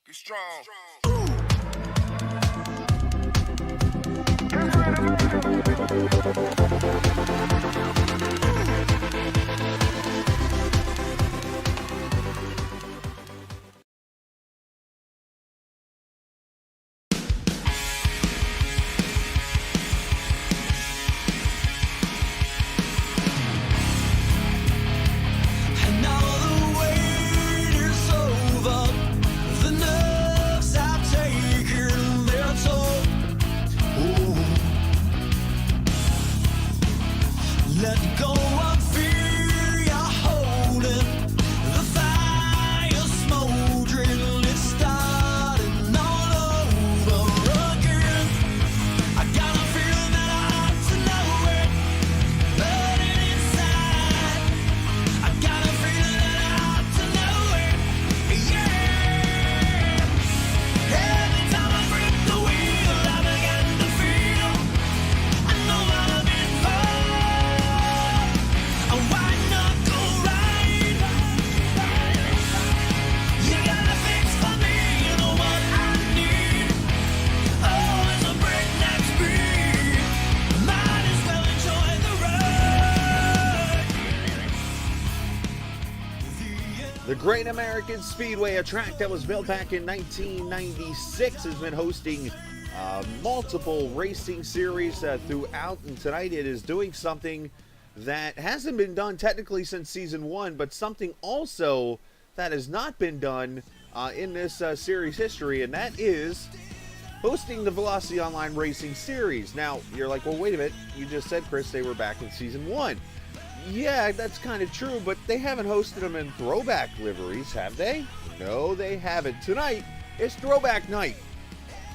Get strong. Let go of fear you're holding. The fire smoldering. It's starting all over again. I got a feeling that I ought to know it, burning inside. I got a feeling that I ought to know it, yeah. Every time I grip the wheel, I begin to feel I know what I've been for. A white knuckle ride. You got a fix for me, you know what I need. Oh, it's a breakneck speed. Might as well enjoy the ride. The Great American Speedway, a track that was built back in 1996, has been hosting multiple racing series throughout, and tonight it is doing something that hasn't been done technically since season 1, but something also that has not been done in this series history, and that is hosting the Velocity Online Racing Series. Now, you're like, well, wait a minute, you just said, Chris, they were back in season 1. Yeah, that's kind of true, but they haven't hosted them in throwback liveries, have they? No, they haven't. Tonight is throwback night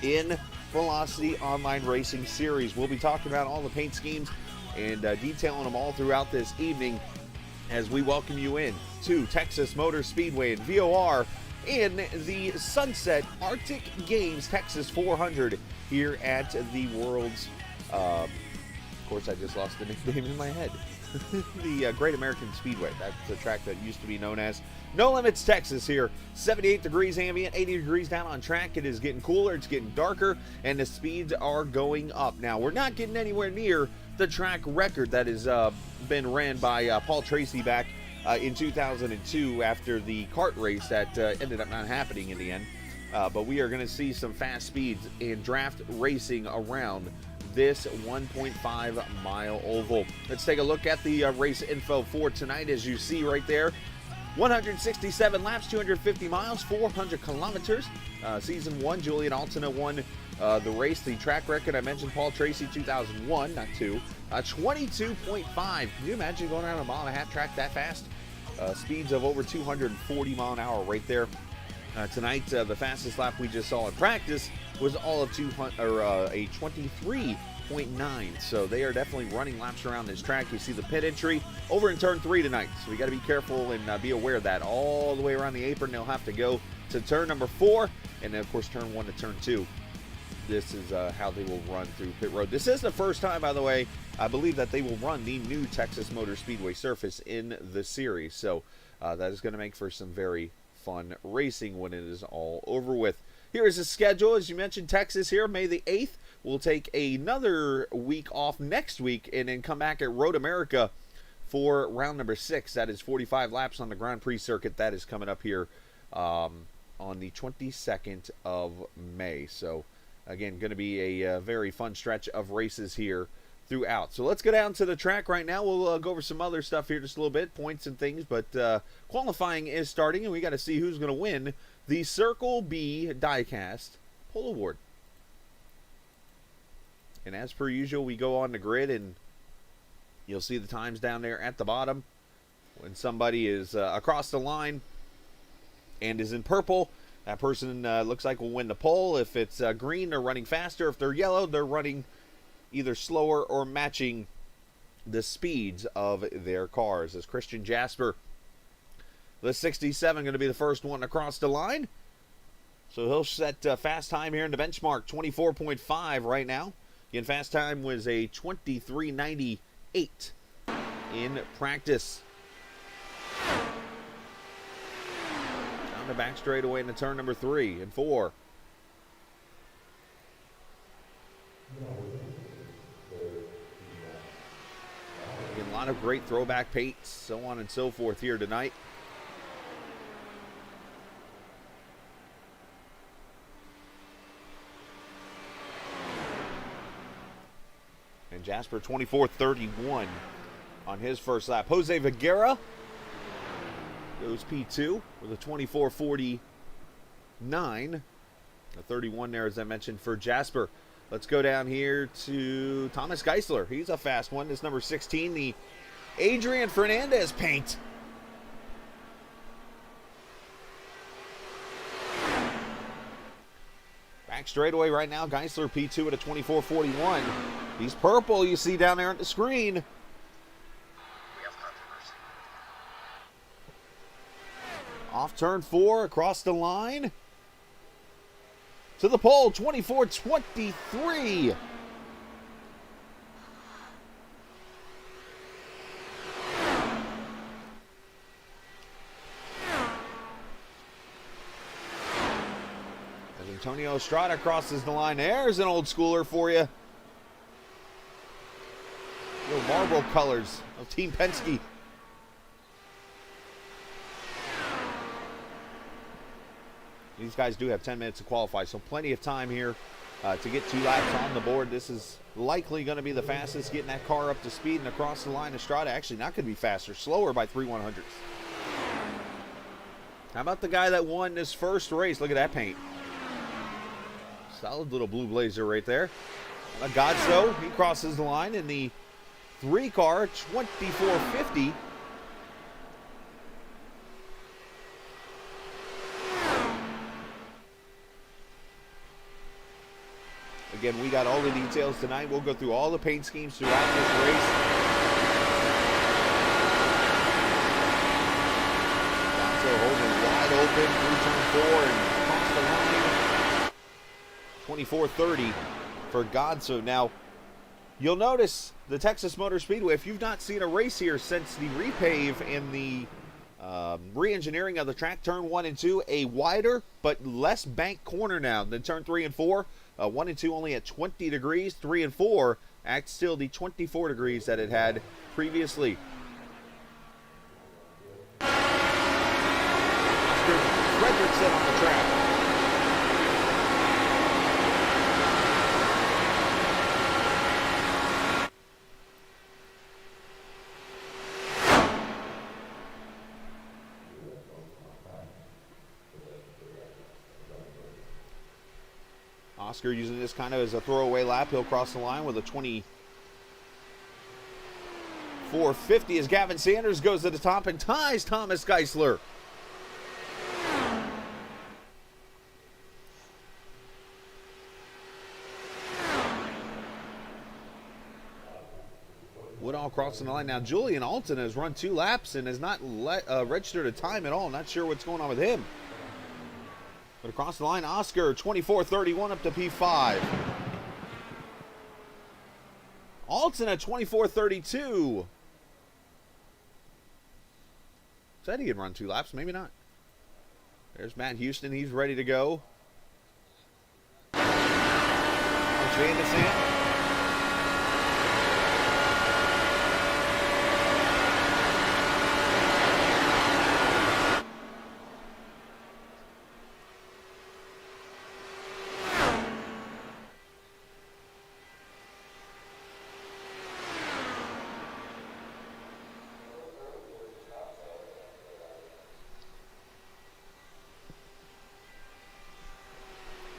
in Velocity Online Racing Series. We'll be talking about all the paint schemes and detailing them all throughout this evening as we welcome you in to Texas Motor Speedway and VOR in the Sunset Arctic Games Texas 400 here at the world's, of course I just lost the nickname in my head, the Great American Speedway. That's the track that used to be known as No Limits Texas here. 78 degrees ambient, 80 degrees down on track. It is getting cooler, it's getting darker, and the speeds are going up. Now, we're not getting anywhere near the track record that has been ran by Paul Tracy back in 2002 after the kart race that ended up not happening in the end. But we are going to see some fast speeds in draft racing around this 1.5 mile oval. Let's take a look at the race info for tonight. As you see right there, 167 laps, 250 miles, 400 kilometers. Season 1, Julian Altina won the race. The track record, I mentioned Paul Tracy, 2001, not 2. 22.5. Can you imagine going around a mile and a half track that fast? Speeds of over 240 mile an hour right there. Tonight, the fastest lap we just saw in practice was all of a 23.9. So they are definitely running laps around this track. You see the pit entry over in turn 3 tonight. So we got to be careful and be aware of that. All the way around the apron, they'll have to go to turn number 4, and then of course turn 1 to turn 2. This is how they will run through pit road. This is the first time, by the way, I believe that they will run the new Texas Motor Speedway surface in the series. So that is going to make for some very fun racing when it is all over with. Here is the schedule. As you mentioned, Texas here, May the 8th. We'll take another week off next week and then come back at Road America for round number 6. That is 45 laps on the Grand Prix circuit. That is coming up here on the 22nd of May. So, again, going to be a very fun stretch of races here throughout. So let's go down to the track right now. We'll go over some other stuff here just a little bit, points and things, but qualifying is starting, and we got to see who's going to win the Circle B Diecast Pole Award. And as per usual, we go on the grid, and you'll see the times down there at the bottom. When somebody is across the line and is in purple, that person looks like will win the pole. If it's green, they're running faster. If they're yellow, they're running either slower or matching the speeds of their cars. As Christian Jasper, the 67, going to be the first one across the line. So he'll set fast time here in the benchmark, 24.5 right now. Again, fast time was a 23.98 in practice. Down the back straightaway into turn number 3 and 4. Again, a lot of great throwback paints, so on and so forth here tonight. And Jasper 24:31 on his first lap. Jose Vergara goes P2 with a 24:49. A 31 there, as I mentioned, for Jasper. Let's go down here to Thomas Geisler. He's a fast one. This number 16, the Adrian Fernandez paint. Back straightaway right now, Geisler P2 at a 24:41. He's purple, you see down there on the screen. We have controversy. Off turn 4, across the line. To the pole, 24:23. As Antonio Estrada crosses the line, there's an old schooler for you. Little Marlboro colors of Team Penske. These guys do have 10 minutes to qualify, so plenty of time here to get 2 laps on the board. This is likely going to be the fastest, getting that car up to speed and across the line. Estrada actually not going to be faster, slower by 3/100ths. How about the guy that won this first race? Look at that paint. Solid little blue blazer right there. Godso, he crosses the line in the 3 car, 24:50. Again, we got all the details tonight. We'll go through all the paint schemes throughout this race. Godso holding wide open through turn 4 and across the line. 24:30 for Godso. Now, you'll notice the Texas Motor Speedway, if you've not seen a race here since the repave and the re-engineering of the track, turn 1 and 2, a wider but less banked corner now than turn 3 and 4. 1 and 2 only at 20 degrees. 3 and 4 at still the 24 degrees that it had previously. Oscar Fredrickson on the track. Oscar using this kind of as a throwaway lap. He'll cross the line with a 24:50 as Gavin Sanders goes to the top and ties Thomas Geisler. Woodall crossing the line. Now, Julian Alton has run 2 laps and has not registered a time at all. Not sure what's going on with him. But across the line, Oscar, 24:31 up to P5. Alton at 24:32. Said he could run 2 laps, maybe not. There's Matt Houston, he's ready to go. Van de Sande.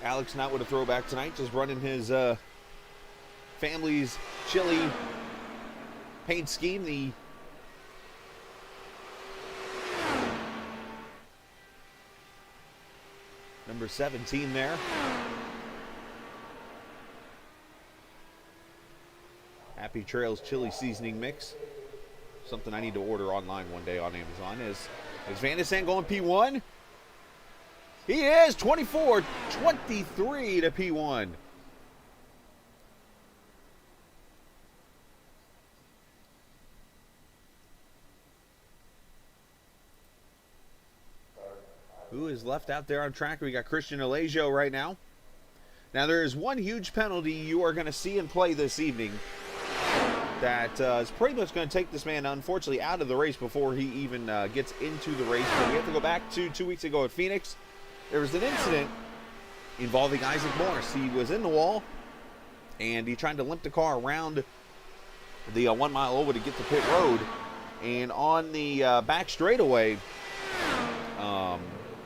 Alex not with a throwback tonight, just running his family's chili paint scheme. The number 17 there. Happy Trails chili seasoning mix. Something I need to order online one day on Amazon. Is Van de Sande going P1? He is 24:23 to P1. who is left out there on track. We got Christian Alesio right now. Now, there is one huge penalty you are going to see in play this evening that is pretty much going to take this man, unfortunately, out of the race before he even gets into the race. But we have to go back to 2 weeks ago at Phoenix. There was an incident involving Isaac Morris. He was in the wall, and he tried to limp the car around the 1 mile over to get to pit road. And on the back straightaway,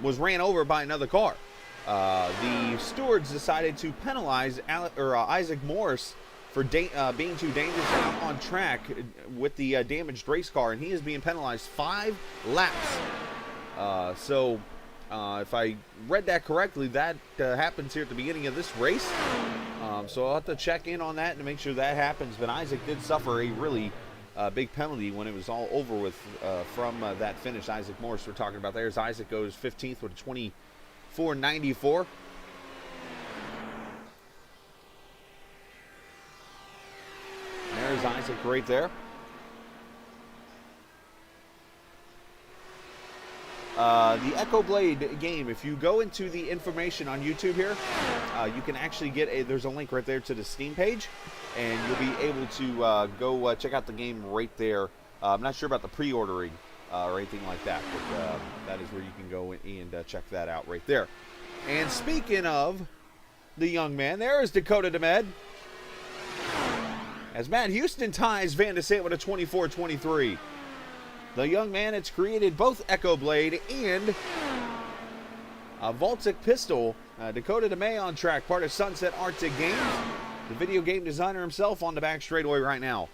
was ran over by another car. The stewards decided to penalize Isaac Morris for being too dangerous out on track with the damaged race car, and he is being penalized 5 laps. So if I read that correctly, that happens here at the beginning of this race. So I'll have to check in on that to make sure that happens. But Isaac did suffer a really big penalty when it was all over with from that finish. Isaac Morris we're talking about. There's Isaac, goes 15th with a 24.94. There's Isaac right there. The Echo Blade game, if you go into the information on YouTube here, you can actually get there's a link right there to the Steam page, and you'll be able to go check out the game right there. I'm not sure about the pre-ordering or anything like that, but that is where you can go and check that out right there. And speaking of the young man, there is Dakota DeMed, as Matt Houston ties Van de Sant with a 24.23. The young man has created both Echo Blade and a Voltic pistol. Dakota DeMay on track, part of Sunset Arctic Games. The video game designer himself on the back straightaway right now.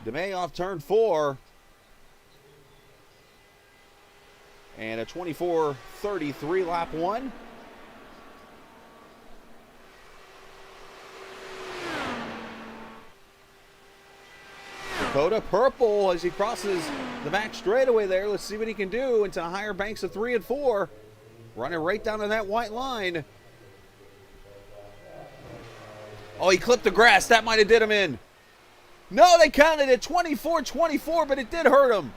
DeMay off turn 4. And a 24.33 lap 1. Dakota purple as he crosses the back straightaway there. Let's see what he can do into the higher banks of 3 and 4. Running right down to that white line. Oh, he clipped the grass. That might have did him in. No, they counted it 24-24, but it did hurt him.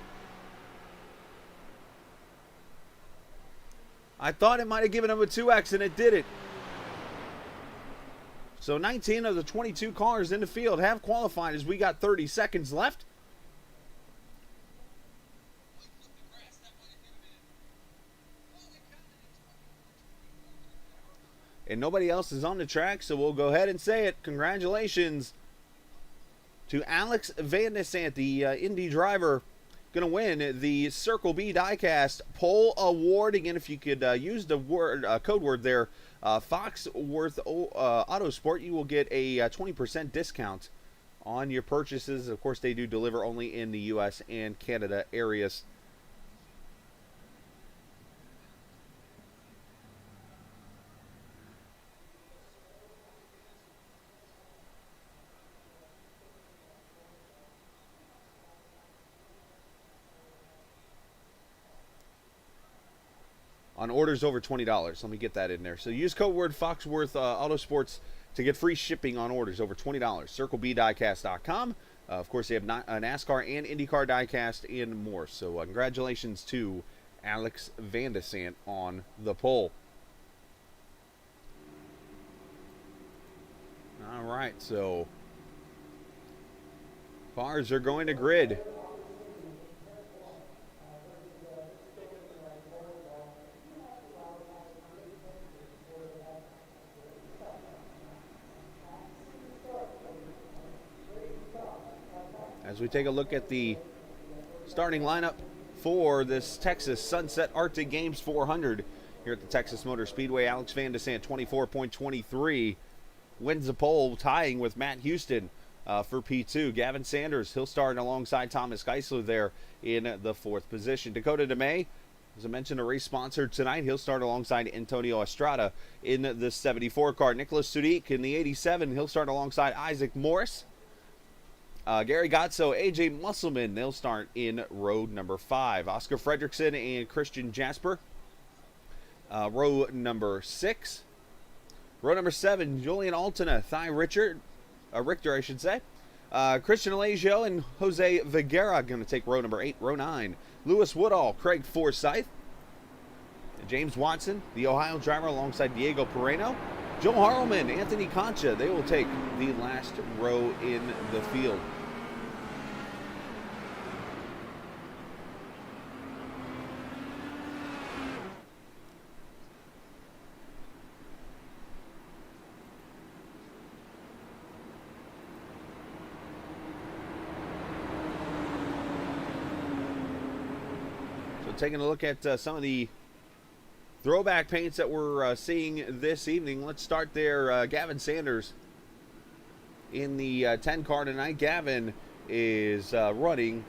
I thought it might have given him a 2X, and it did it. So 19 of the 22 cars in the field have qualified as we got 30 seconds left. And nobody else is on the track, so we'll go ahead and say it. Congratulations to Alex Van de Sant, the Indy driver, going to win the Circle B Diecast Pole Award. Again, if you could use the word code word there, Foxworth Autosport, you will get a 20% discount on your purchases. Of course, they do deliver only in the U.S. and Canada areas. On orders over $20. Let me get that in there. So use code word Foxworth Autosports to get free shipping on orders over $20. CircleBDiecast.com. Of course, they have a NASCAR and IndyCar diecast and more. So congratulations to Alex Van de Sant on the pole. All right, so cars are going to grid. As we take a look at the starting lineup for this Texas Sunset Arctic Games 400 here at the Texas Motor Speedway, Alex Van de Sant, 24.23, wins the pole, tying with Matt Houston for P2. Gavin Sanders, he'll start alongside Thomas Geisler there in the 4th position. Dakota DeMay, as I mentioned, a race sponsor tonight. He'll start alongside Antonio Estrada in the 74 car. Nicholas Sudik in the 87. He'll start alongside Isaac Morris. Gary Gotso, AJ Musselman, they'll start in row number 5. Oscar Fredrickson and Christian Jasper, row number 6. Row number 7, Julian Altena, Ty Richard, Richter, I should say. Christian Alagio and Jose Viguera going to take row number 8. Row 9, Lewis Woodall, Craig Forsyth, James Watson, the Ohio driver, alongside Diego Pereno. Joe Harleman, Anthony Concha, they will take the last row in the field. So taking a look at some of the throwback paints that we're seeing this evening. Let's start there. Gavin Sanders in the 10 car tonight. Gavin is running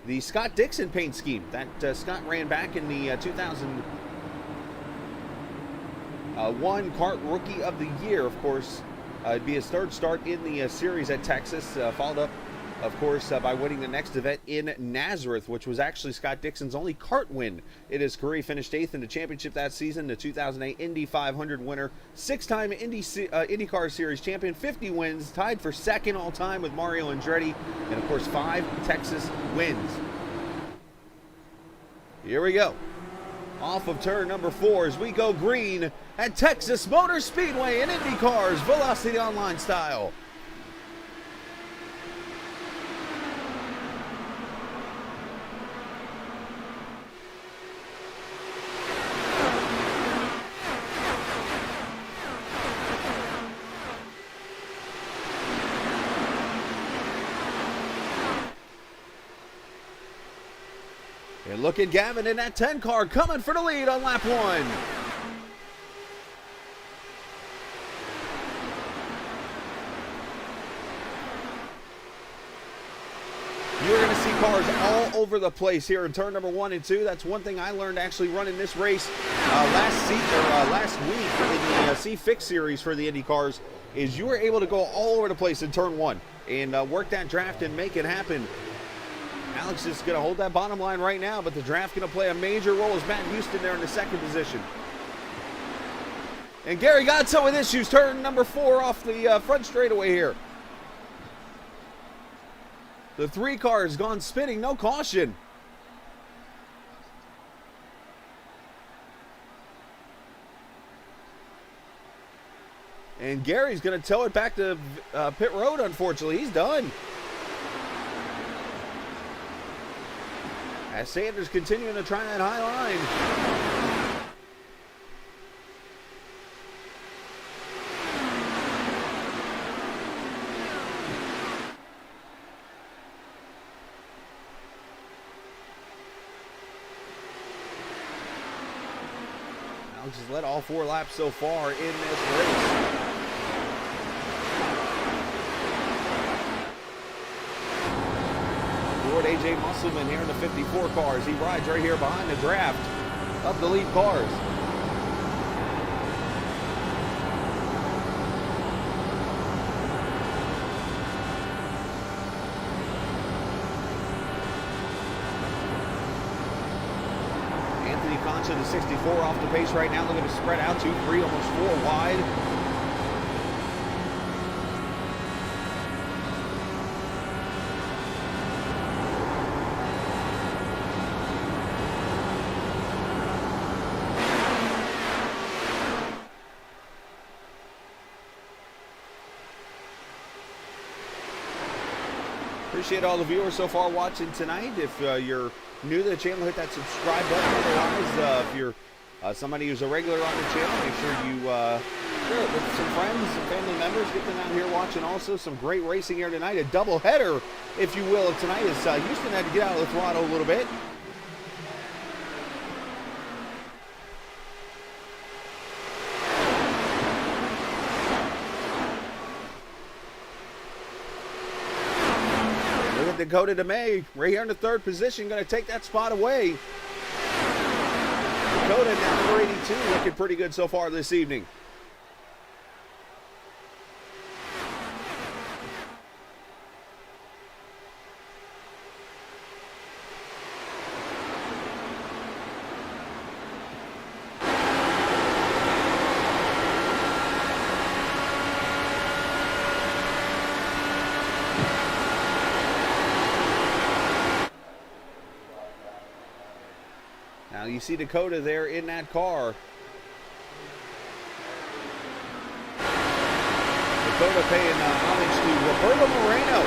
the Scott Dixon paint scheme that Scott ran back in the 2001 Kart Rookie of the Year. Of course, it'd be his third start in the series at Texas, followed up, of course, by winning the next event in Nazareth, which was actually Scott Dixon's only kart win in his career. He finished 8th in the championship that season, the 2008 Indy 500 winner, 6-time IndyCar Series champion, 50 wins, tied for second all-time with Mario Andretti, and, of course, 5 Texas wins. Here we go. Off of turn number 4 as we go green at Texas Motor Speedway in IndyCar's Velocity Online style. And look at Gavin in that 10 car coming for the lead on lap 1. You're going to see cars all over the place here in turn number 1 and 2. That's one thing I learned actually running this race last week in the C-Fix series for the Indy cars, is you were able to go all over the place in turn 1 and work that draft and make it happen. Alex is going to hold that bottom line right now, but the draft going to play a major role as Matt Houston there in the second position. And Gary Godso with issues, turn number 4 off the front straightaway here. The 3 car has gone spinning, no caution. And Gary's going to tow it back to pit road, unfortunately. He's done. As Sanders continuing to try that high line. Alex has led all 4 laps so far in this race. AJ Musselman here in the 54 cars. He rides right here behind the draft of the lead cars. Anthony Concha, the 64, off the pace right now. Looking to spread out 2, 3, almost 4 wide. Appreciate all the viewers so far watching tonight. If you're new to the channel, hit that subscribe button. Otherwise, if you're somebody who's a regular on the channel, make sure you share it with some friends, some family members. Get them out here watching also. Some great racing here tonight. A double header, if you will, of tonight, as Houston had to get out of the throttle a little bit. Dakota DeMay right here in the 3rd position, going to take that spot away. Dakota now number 82, looking pretty good so far this evening. You see Dakota there in that car. Dakota paying homage to Roberto Moreno,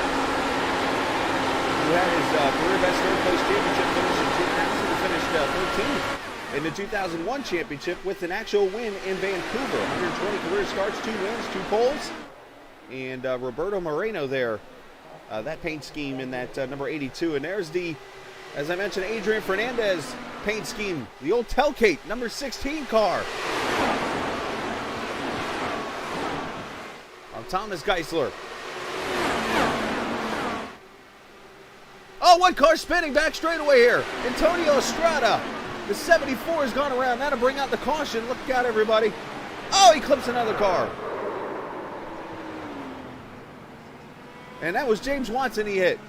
who had his career best third place championship finish in 2000. He finished 13th in the 2001 championship with an actual win in Vancouver. 120 career starts, 2 wins, 2 poles. And Roberto Moreno there, that paint scheme in that number 82. And there's the, as I mentioned, Adrian Fernandez paint scheme, the old tailgate number 16 car. Thomas Geisler. Oh, one car spinning back straightaway here. Antonio Estrada. The 74 has gone around. That'll bring out the caution. Look out, everybody. Oh, he clips another car. And that was James Watson he hit.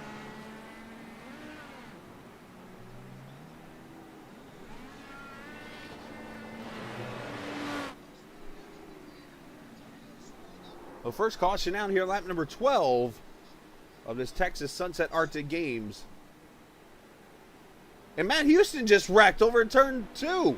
Well, first caution out here, lap number 12 of this Texas Sunset Arctic Games. And Matt Houston just wrecked over in turn 2.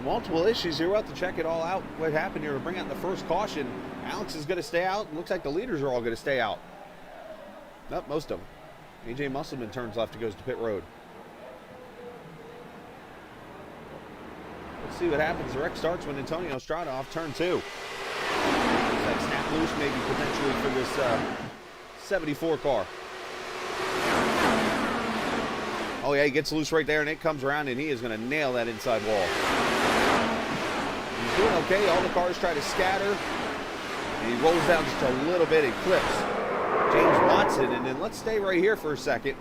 Multiple issues here. We'll have to check it all out. What happened here to bring out the first caution. Alex is going to stay out. Looks like the leaders are all going to stay out. Nope, most of them. AJ Musselman turns left and goes to pit road. Let's see what happens. The wreck starts when Antonio Estrada off turn 2. That snap loose maybe potentially for this 74 car. Oh yeah, he gets loose right there and it comes around and he is going to nail that inside wall. He's doing okay. All the cars try to scatter. And he rolls down just a little bit and clips James Watson. And then let's stay right here for a second,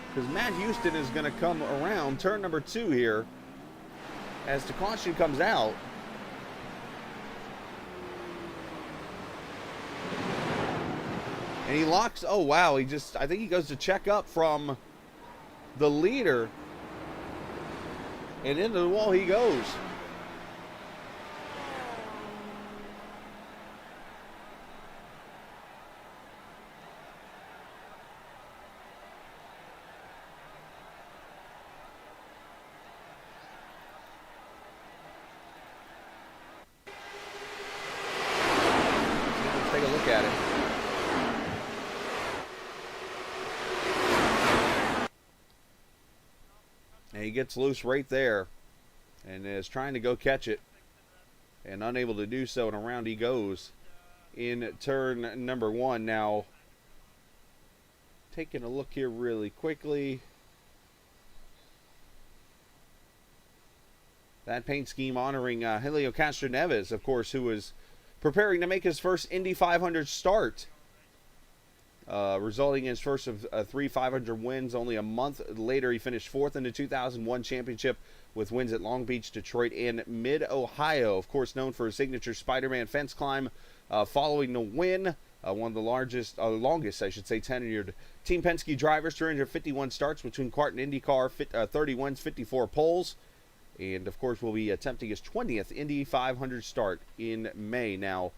because Matt Houston is going to come around turn number 2 here as the caution comes out. And he locks, oh wow, I think he goes to check up from the leader. And into the wall he goes. Let's take a look at it. And he gets loose right there and is trying to go catch it and unable to do so, and around he goes in turn number 1. Now, taking a look here really quickly. That paint scheme honoring Helio Castroneves, of course, who was preparing to make his first Indy 500 start, resulting in his first of 3 500 wins. Only a month later, he finished 4th in the 2001 championship with wins at Long Beach, Detroit, and Mid-Ohio. Of course, known for his signature Spider-Man fence climb following the win. One of the longest, I should say, tenured Team Penske drivers. 351 starts between CART and IndyCar, 30 wins, 54 poles. And, of course, will be attempting his 20th Indy 500 start in May. Now,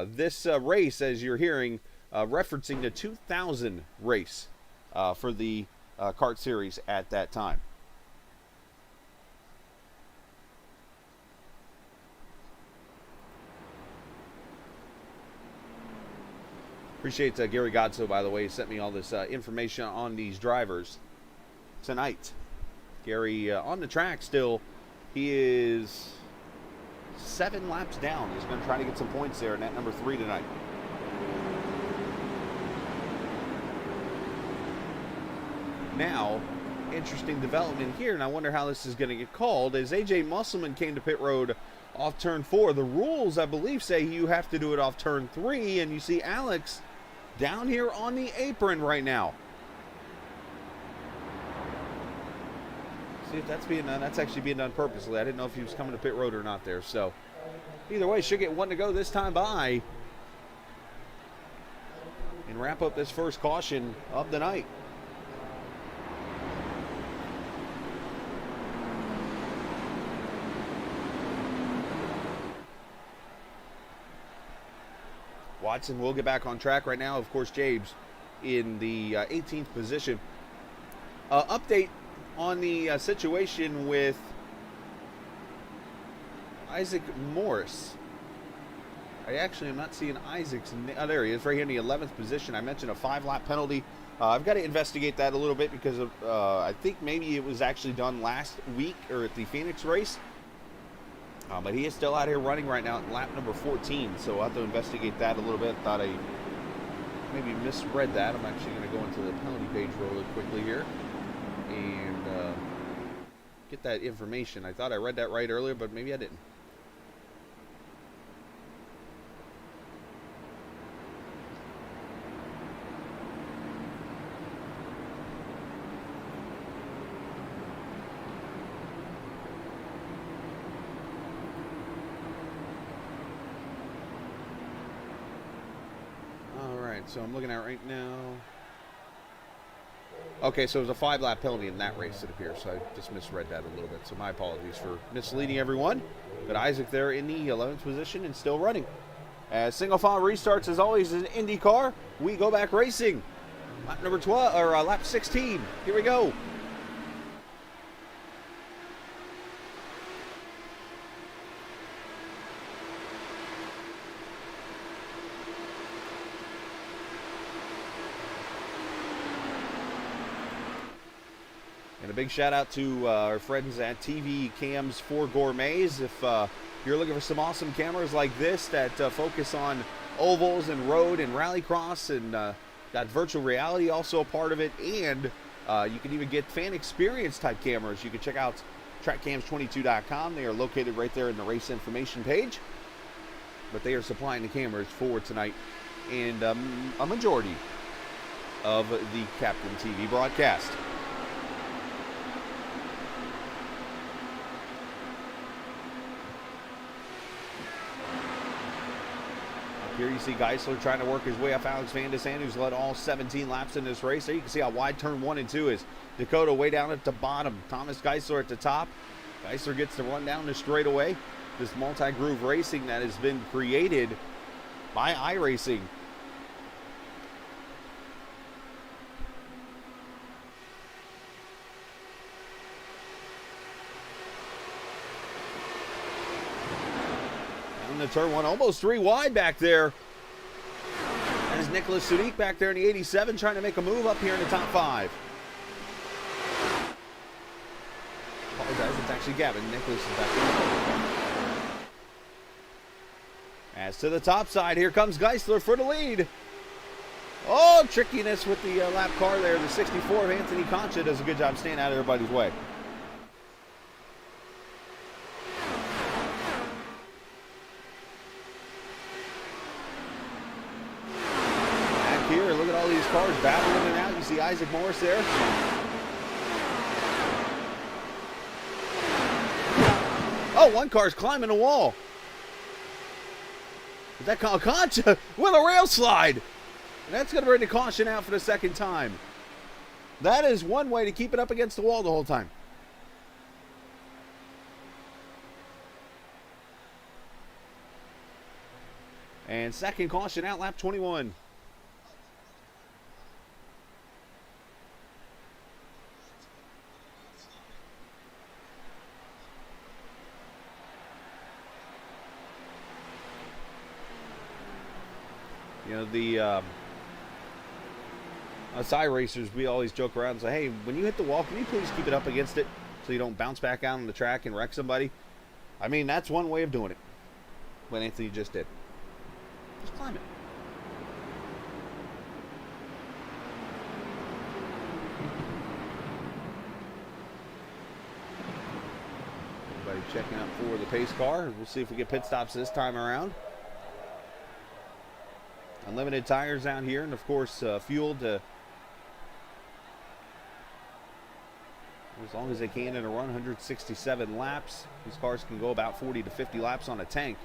this race, as you're hearing, referencing the 2000 race for the CART series at that time. Appreciate Gary Godso, by the way. He sent me all this information on these drivers tonight. Gary on the track still. He is 7 laps down. He's going to try to get some points there in that number 3 tonight. Now, interesting development here, and I wonder how this is going to get called, as AJ Musselman came to pit road off turn 4. The rules, I believe, say you have to do it off turn 3, and you see Alex down here on the apron right now. See if that's being done. That's actually being done purposely. I didn't know if he was coming to pit road or not there. So either way, should get one to go this time by and wrap up this first caution of the night. Watson will get back on track right now. Of course, James in the 18th position. Update on the situation with Isaac Morris. I actually am not seeing Isaac's. Oh, there he is, right here in the 11th position. I mentioned a 5-lap penalty. I've got to investigate that a little bit because of, I think maybe it was actually done last week or at the Phoenix race. But he is still out here running right now at lap number 14, so I'll have to investigate that a little bit. Thought I maybe misread that. I'm actually going to go into the penalty page really quickly here and get that information. I thought I read that right earlier, but maybe I didn't. So I'm looking at right now. Okay, so it was a 5-lap penalty in that race, it appears. So I just misread that a little bit. So my apologies for misleading everyone. But Isaac there in the 11th position and still running. As single file restarts, as always, in IndyCar, we go back racing. Lap number 12 or lap 16. Here we go. And a big shout out to our friends at TV Cams for Gourmets. If you're looking for some awesome cameras like this that focus on ovals and road and rallycross and got virtual reality also a part of it, and you can even get fan experience type cameras, you can check out trackcams22.com. They are located right there in the race information page. But they are supplying the cameras for tonight and a majority of the Captain TV broadcast. Here you see Geisler trying to work his way up Alex Van de Sande, who's led all 17 laps in this race. There you can see how wide turn 1 and 2 is. Dakota way down at the bottom. Thomas Geisler at the top. Geisler gets to run down the straightaway. This multi-groove racing that has been created by iRacing. The turn 1, almost 3 wide back there. There's Nicholas Sadiq back there in the 87 trying to make a move up here in the top 5. Apologize, it's actually Gavin. Nicholas is back there. As to the top side, here comes Geisler for the lead. Oh, trickiness with the lap car there. The 64 of Anthony Concha does a good job staying out of everybody's way. Here, look at all these cars battling in and out. You see Isaac Morris there. Oh, one car's climbing a wall. Is that Concha with a rail slide? And that's going to bring the caution out for the second time. That is one way to keep it up against the wall the whole time. And second caution out, lap 21. You know, the us iRacers, we always joke around and say, hey, when you hit the wall, can you please keep it up against it so you don't bounce back out on the track and wreck somebody? I mean, that's one way of doing it. What Anthony just did. Just climb it. Everybody checking out for the pace car. We'll see if we get pit stops this time around. Unlimited tires out here, and of course fuel to. There's as long as they can in a run, 167 laps. These cars can go about 40 to 50 laps on a tank.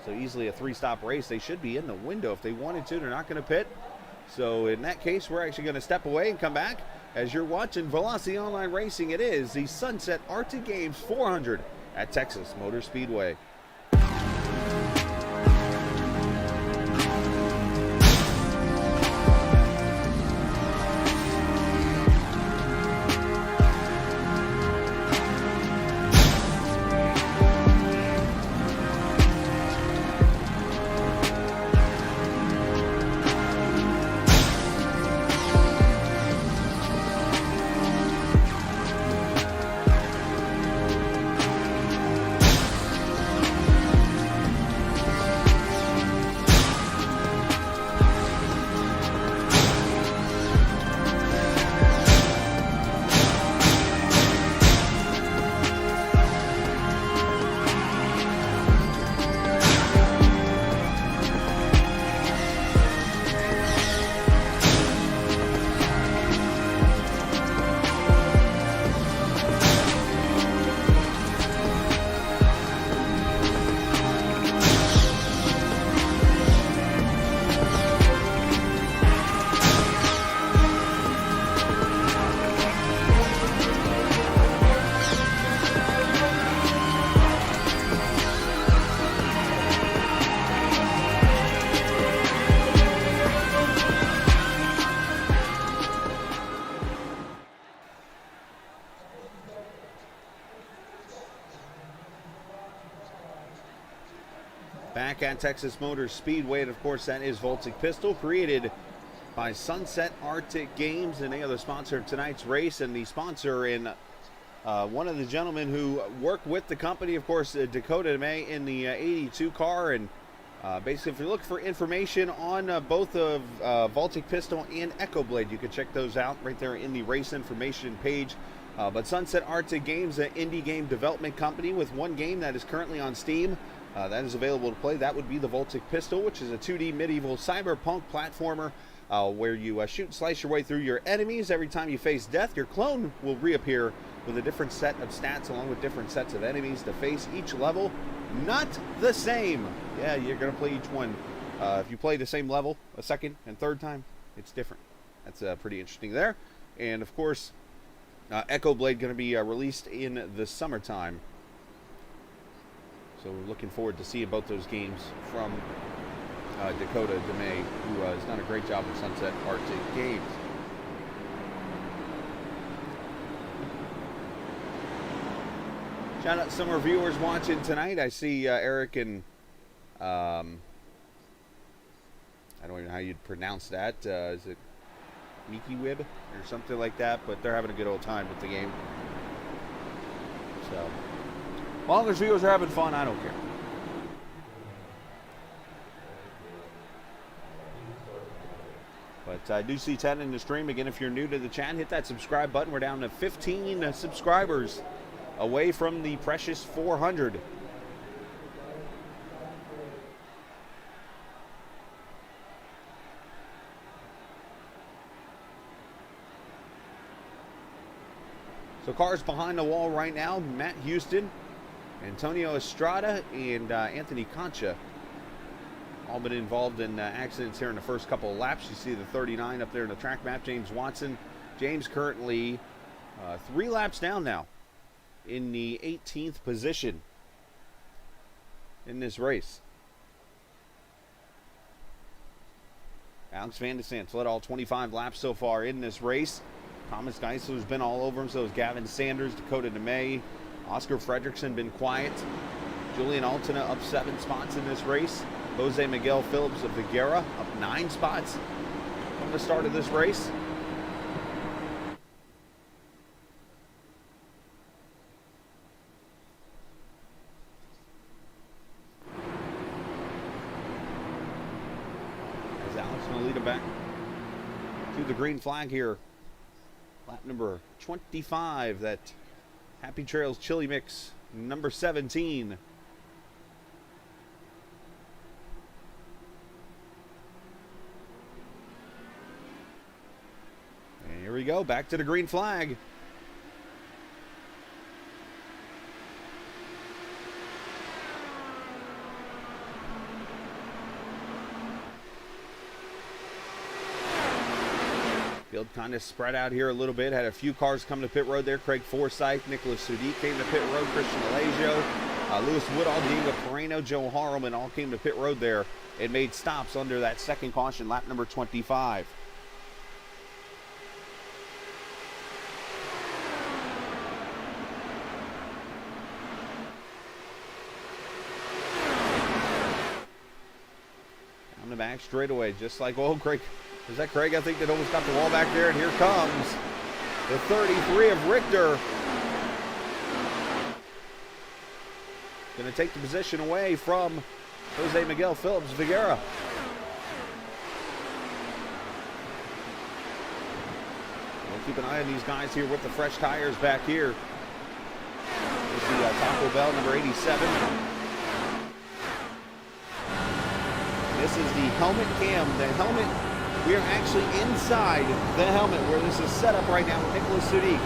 So easily a 3-stop race. They should be in the window if they wanted to. They're not going to pit. So in that case, we're actually going to step away and come back. As you're watching Velocity Online Racing, it is the Sunset Arctic Games 400 at Texas Motor Speedway. Back at Texas Motor Speedway, and of course that is Voltic Pistol, created by Sunset Arctic Games, and they are the sponsor of tonight's race, and the sponsor in one of the gentlemen who work with the company, of course, Dakota May in the 82 car. And basically, if you look for information on both of Voltic Pistol and Echo Blade, you can check those out right there in the race information page. But Sunset Arctic Games, an indie game development company with one game that is currently on Steam. That is available to play. That would be the Voltic Pistol, which is a 2D medieval cyberpunk platformer where you shoot and slice your way through your enemies. Every time you face death, your clone will reappear with a different set of stats along with different sets of enemies to face. Each level not the same. Yeah, you're going to play each one. If you play the same level a second and third time, it's different. That's pretty interesting there. And of course, Echo Blade going to be released in the summertime. So we're looking forward to seeing both those games from Dakota DeMay, who has done a great job with Sunset Arctic Games. Shout out to some of our viewers watching tonight. I see Eric and I don't even know how you'd pronounce that. Is it Miki Wib or something like that? But they're having a good old time with the game. So, as long as viewers are having fun, I don't care. But I do see 10 in the stream. Again, if you're new to the channel, hit that subscribe button. We're down to 15 subscribers away from the precious 400. So cars behind the wall right now, Matt Houston, Antonio Estrada, and Anthony Concha. All been involved in accidents here in the first couple of laps. You see the 39 up there in the track map, James Watson. James currently 3 laps down now in the 18th position in this race. Alex Van de Sant's led all 25 laps so far in this race. Thomas Geisler's been all over him, so has Gavin Sanders, Dakota DeMay. Oscar Fredrickson been quiet. Julian Altina up 7 spots in this race. Jose Miguel Phillips of Vigera up 9 spots from the start of this race. As Alex going to lead him back to the green flag here. Lap number 25, that Happy Trails Chili Mix, number 17. And here we go, back to the green flag. Field kind of spread out here a little bit. Had a few cars come to pit road there. Craig Forsyth, Nicholas Sudi came to pit road. Christian Alagio, Lewis Woodall, Diego Pereno, Joe Harleman all came to pit road there and made stops under that second caution, lap number 25. Down the back straightaway, just like, oh, Craig. Is that Craig? I think that almost got the wall back there, and here comes the 33 of Richter. Going to take the position away from Jose Miguel Phillips Viguera. We'll keep an eye on these guys here with the fresh tires back here. This is the Taco Bell number 87. This is the helmet cam. The helmet, we are actually inside the helmet where this is set up right now with Nicholas Sudi.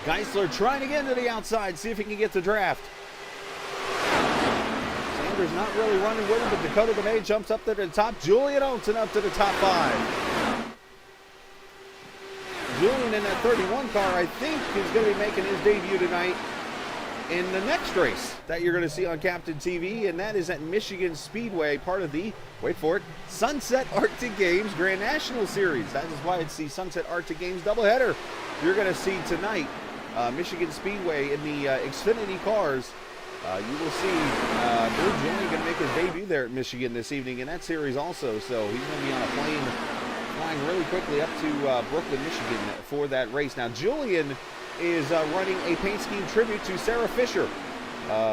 Geisler trying to get into the outside, see if he can get the draft. Sanders not really running with him, but Dakota DeMay jumps up to the top. Julian Olsen up to the top 5. Julian in that 31 car, I think, is going to be making his debut tonight in the next race that you're going to see on Captain TV, and that is at Michigan Speedway, part of the, wait for it, Sunset Arctic Games Grand National Series. That is why it's the Sunset Arctic Games doubleheader you're going to see tonight. Michigan Speedway in the Xfinity cars. You will see Drew Julian going to make his debut there at Michigan this evening in that series also. So he's going to be on a plane flying really quickly up to Brooklyn, Michigan for that race. Now Julian is running a paint scheme tribute to Sarah Fisher.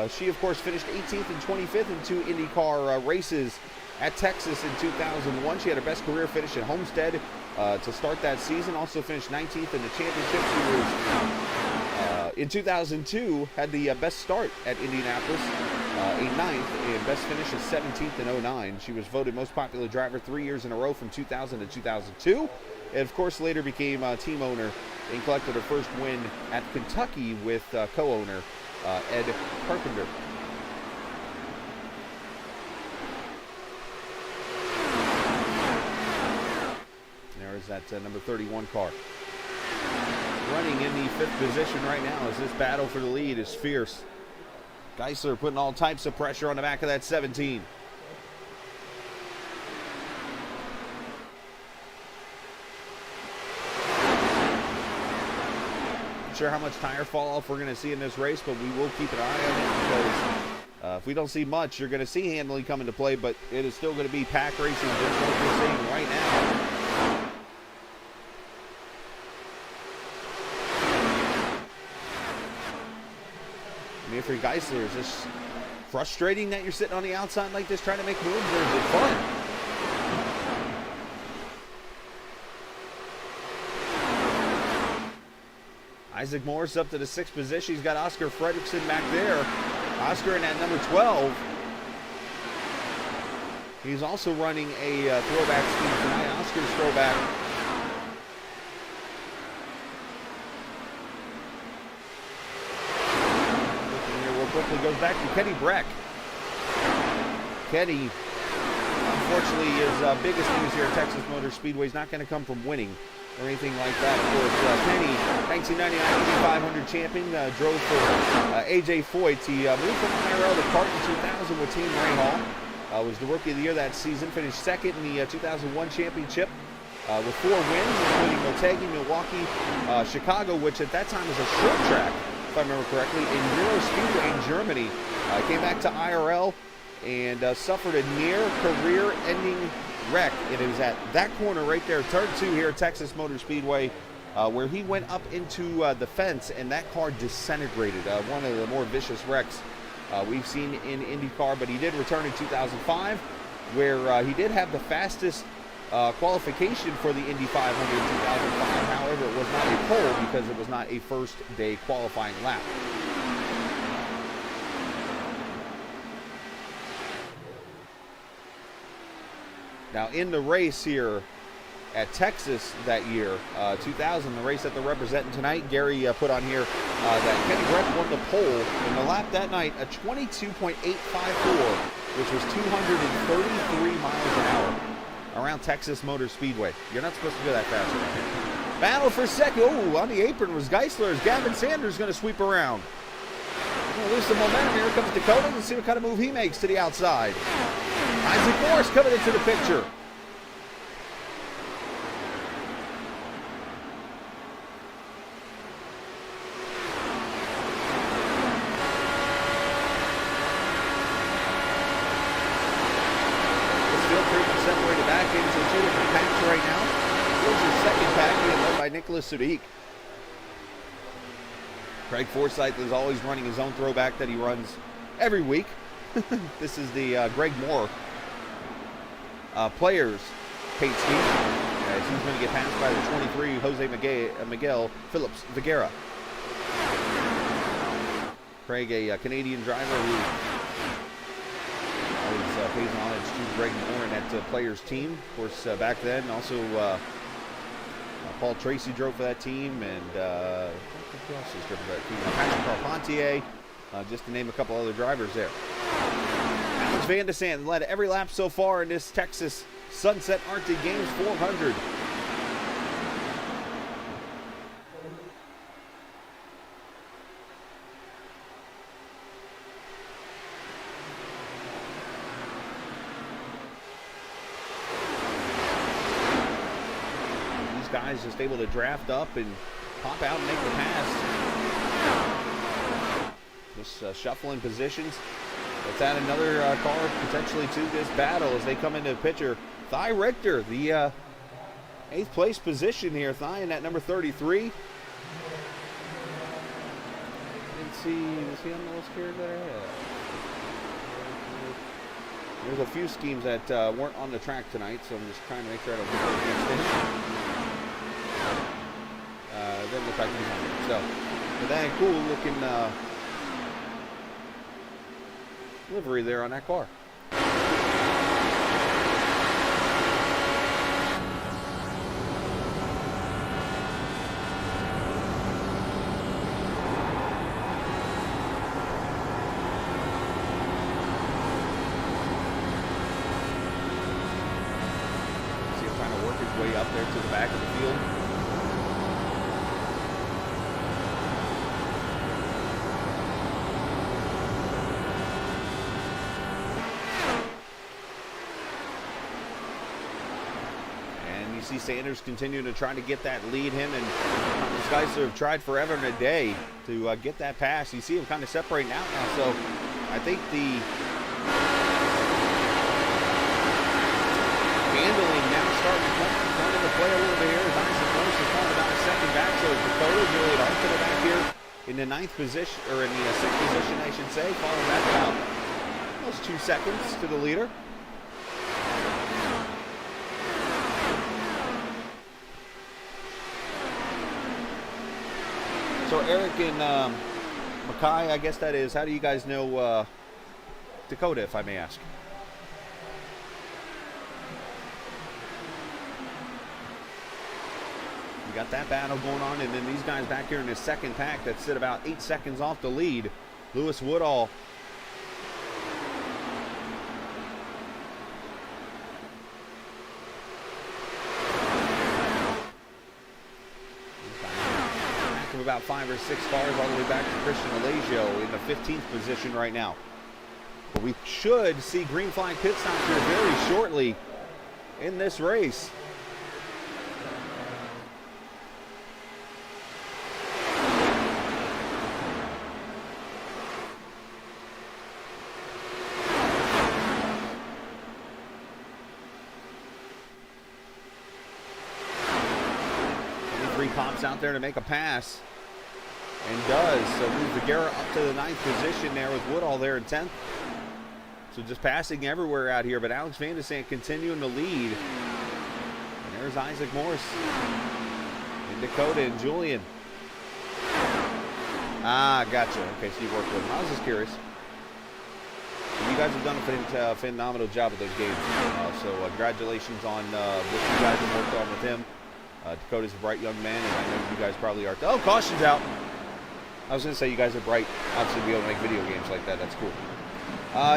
She, of course, finished 18th and 25th in 2 IndyCar races at Texas in 2001. She had her best career finish at Homestead to start that season. Also finished 19th in the championship. She was, in 2002, had the best start at Indianapolis, a 9th, and best finish is 17th in 09. She was voted most popular driver 3 years in a row from 2000 to 2002. And, of course, later became a team owner and collected her first win at Kentucky with co-owner Ed Carpenter. There's that number 31 car. Running in the 5th position right now as this battle for the lead is fierce. Geisler putting all types of pressure on the back of that 17. Not sure how much tire fall off we're going to see in this race, but we will keep an eye on it because if we don't see much, you're going to see handling come into play, but it is still going to be pack racing just like we're seeing right now. For Geisler, is this frustrating that you're sitting on the outside like this trying to make moves, or is it fun? Isaac Morris up to the 6th position. He's got Oscar Fredrickson back there. Oscar in at number 12. He's also running a throwback scheme tonight. Oscar's throwback. Quickly goes back to Kenny Breck. Kenny, unfortunately, his biggest news here at Texas Motor Speedway is not going to come from winning or anything like that. Of course, Kenny, 1999 Indy 500 champion, drove for AJ Foyt. He moved from IRL to kart in 2000 with Team Rahal. Was the Rookie of the Year that season. Finished 2nd in the 2001 championship with 4 wins, including Motegi, Milwaukee, Chicago, which at that time was a short track, if I remember correctly, in Euro Speedway in Germany. Came back to IRL and suffered a near career-ending wreck. It was at that corner right there, turn 2 here at Texas Motor Speedway, where he went up into the fence and that car disintegrated. One of the more vicious wrecks we've seen in IndyCar, but he did return in 2005, where he did have the fastest qualification for the Indy 500 in 2005. However, it was not a pole because it was not a first day qualifying lap. Now, in the race here at Texas that year, 2000, the race that they're representing tonight, Gary put on here that Kenny Brett won the pole in the lap that night, a 22.854, which was 233 miles an hour around Texas Motor Speedway. You're not supposed to go that fast around here. Battle for second. Oh, on the apron was Geisler as Gavin Sanders going to sweep around. Going to lose some momentum. Here comes Dakota. Let's see what kind of move he makes to the outside. Isaac Morris coming into the picture. This field pretty much separated back into two different packs right now. Here's your second pack being led by Nicholas Sadiq. Craig Forsyth is always running his own throwback that he runs every week. This is the Greg Moore players paint scheme. As he's going to get passed by the 23 Jose Miguel Phillips Viguera. Craig, a Canadian driver who always pays homage to Greg Moore and that players team. Of course, back then also Paul Tracy drove for that team, and who else has driven for that team? Patrick Carpentier, just to name a couple other drivers there. Alex Van de Sande led every lap so far in this Texas Sunset Arctic Games 400. These guys just able to draft up and pop out and make the pass. Just shuffling positions. Let's add another car potentially to this battle as they come into the picture. Thai Richter, the 8th place position here. Thai in that number 33. Didn't see, is he on the list here there? There's a few schemes that weren't on the track tonight, so I'm just trying to make sure I don't get against him. Doesn't look like he's on it. So, but that cool looking livery there on that car. See him trying to work his way up there to the back of the field. See Sanders continuing to try to get that lead. Him and these guys have tried forever and a day to get that pass. You see him kind of separating out now, so I think the handling now starting to come into play a little bit here. As Isaac Morris is falling about a second back, so Dakota really hard to the back here in the 9th position, or in the 6th position, I should say, falling back about almost 2 seconds to the leader. So Eric and Mackay, I guess that is, how do you guys know Dakota, if I may ask? We got that battle going on, and then these guys back here in this second pack that sit about 8 seconds off the lead. Lewis Woodall. About 5 or 6 cars all the way back to Christian Allegio in the 15th position right now. But we should see green flag pit stop here very shortly in this race. Pops out there to make a pass, and does. So moves Viguera up to the 9th position there with Woodall there in 10th. So just passing everywhere out here, but Alex Van de Sande continuing to lead. And there's Isaac Morris and Dakota and Julian. Ah, gotcha. Okay, so you worked with him. I was just curious. He guys have done a phenomenal job with those games. So congratulations on what you guys have worked on with him. Dakota's a bright young man, and I know you guys probably are. Oh, caution's out. I was going to say you guys are bright. Obviously, to be able to make video games like that. That's cool.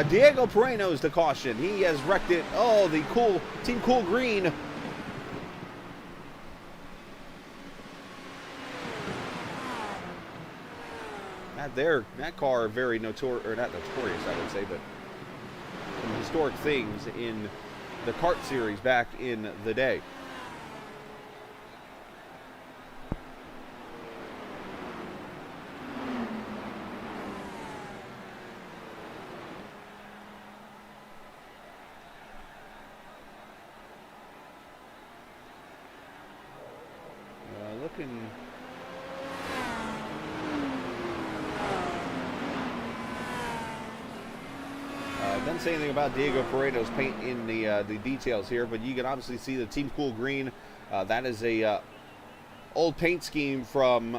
Diego Moreno's the caution. He has wrecked it. Oh, the cool Team Cool Green. That car very notorious, or not notorious, I would say, but some historic things in the kart series back in the day. Looking. Doesn't say anything about Diego Moreno's paint in the details here, but you can obviously see the Team Cool Green. That is a old paint scheme from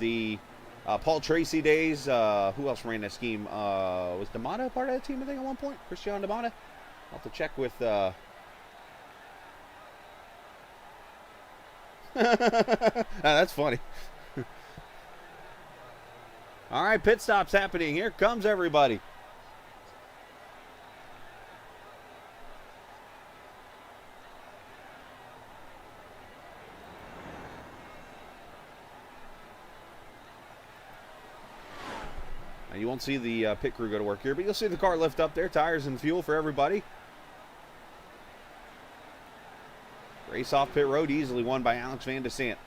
the Paul Tracy days. Who else ran that scheme? Was D'Amata part of that team, I think, at one point? Christian D'Amata? I'll have to check with... that's funny. All right, pit stop's happening. Here comes everybody. Now, you won't see the pit crew go to work here, but you'll see the car lift up there. Tires and fuel for everybody. Race off pit road, easily won by Alex Van de Sant.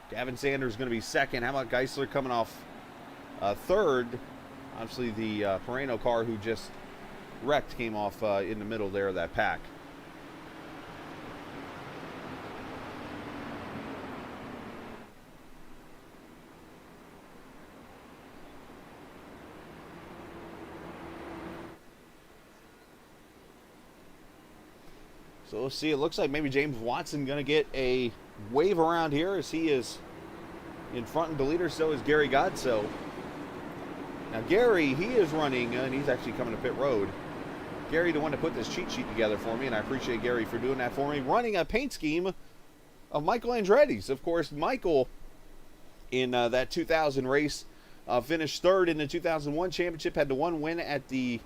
Gavin Sanders is going to be second. How about Geisler coming off third? Obviously, the Moreno car who just wrecked came off in the middle there of that pack. So let's see. It looks like maybe James Watson going to get a wave around here as he is in front and the leader. So is Gary Godso. Now Gary, he is running, and he's actually coming to pit road. Gary, the one to put this cheat sheet together for me, and I appreciate Gary for doing that for me. Running a paint scheme of Michael Andretti's. Of course, Michael in that 2000 race finished third in the 2001 championship. Had the one win at the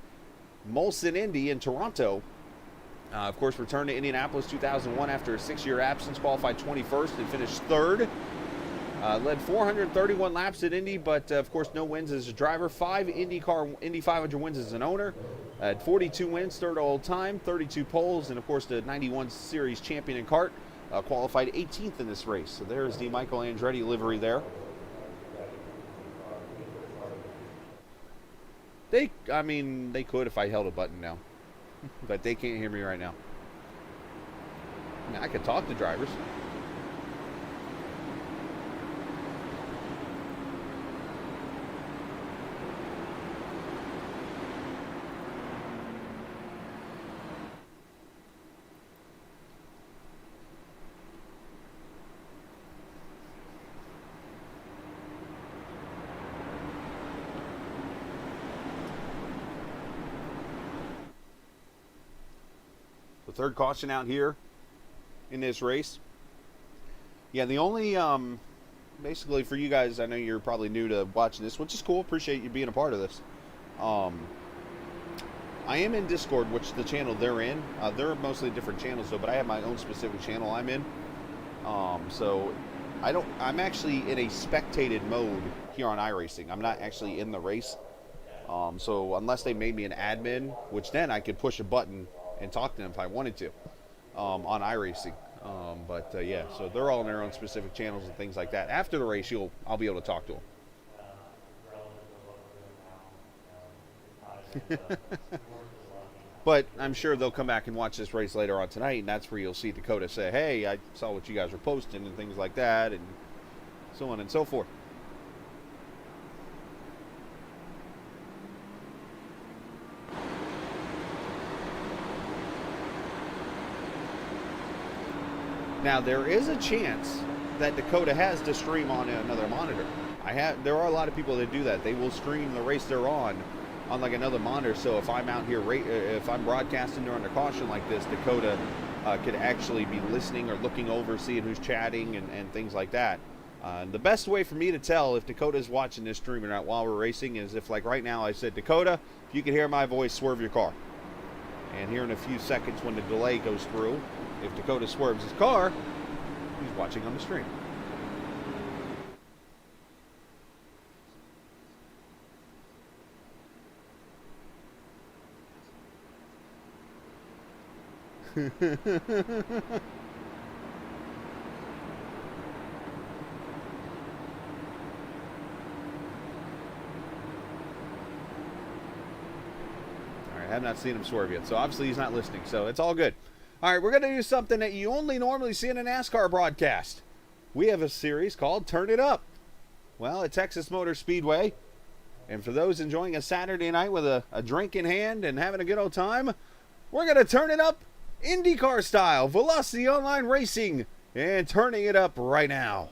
Molson Indy in Toronto. Of course, returned to Indianapolis 2001 after a 6-year absence, qualified 21st and finished third. Led 431 laps at Indy, but of course no wins as a driver. 5 Indy 500 wins as an owner. Had 42 wins, third all time, 32 poles, and of course the 91 Series champion in kart. Qualified 18th in this race. So there's the Michael Andretti livery there. They could if I held a button now. But they can't hear me right now. I mean, I could talk to drivers. Third caution out here in this race. Yeah, the only, basically for you guys, I know you're probably new to watching this, which is cool. Appreciate you being a part of this. I am in Discord, which the channel they're in. They're mostly different channels, though, but I have my own specific channel I'm in. So I'm actually in a spectated mode here on iRacing. I'm not actually in the race. So unless they made me an admin, which then I could push a button and talk to them if I wanted to on iRacing. Yeah, so they're all in their own specific channels and things like that. After the race, I'll be able to talk to them. But I'm sure they'll come back and watch this race later on tonight, and that's where you'll see Dakota say, hey, I saw what you guys were posting and things like that, and so on and so forth. Now, there is a chance that Dakota has to stream on another monitor. There are a lot of people that do that. They will stream the race they're on on like another monitor. So if I'm out here, if I'm broadcasting during a caution like this, Dakota could actually be listening or looking over, seeing who's chatting and things like that. The best way for me to tell if Dakota's watching this stream or not while we're racing is if, like right now, I said, Dakota, if you can hear my voice, swerve your car. And here in a few seconds when the delay goes through, if Dakota swerves his car, he's watching on the stream. I have not seen him swerve yet, so obviously he's not listening, so it's all good. All right, we're going to do something that you only normally see in a NASCAR broadcast. We have a series called Turn It Up. Well, at Texas Motor Speedway, and for those enjoying a Saturday night with a drink in hand and having a good old time, we're going to turn it up IndyCar style, Velocity Online Racing, and turning it up right now.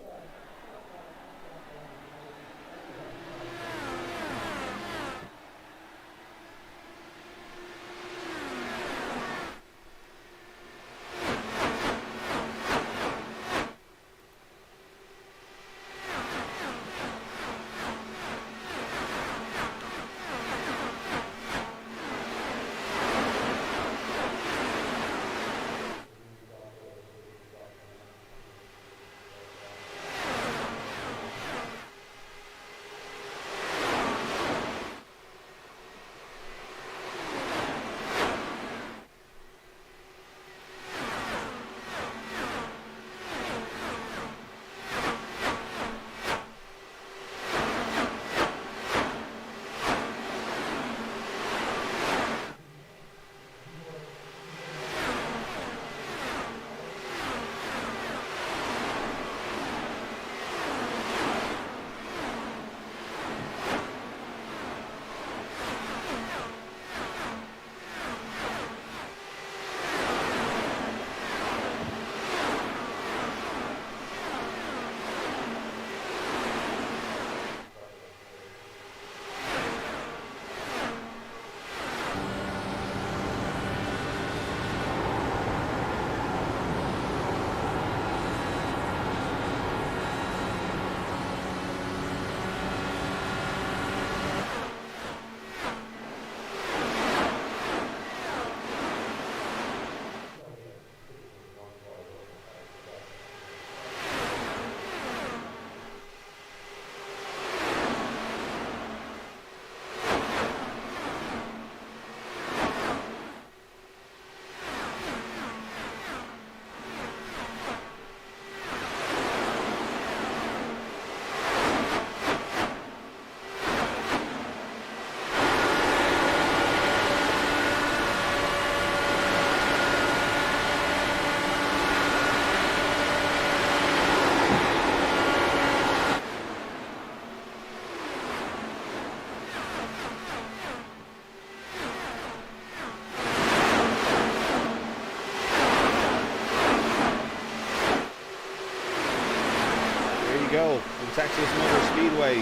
Go from Texas Motor Speedway.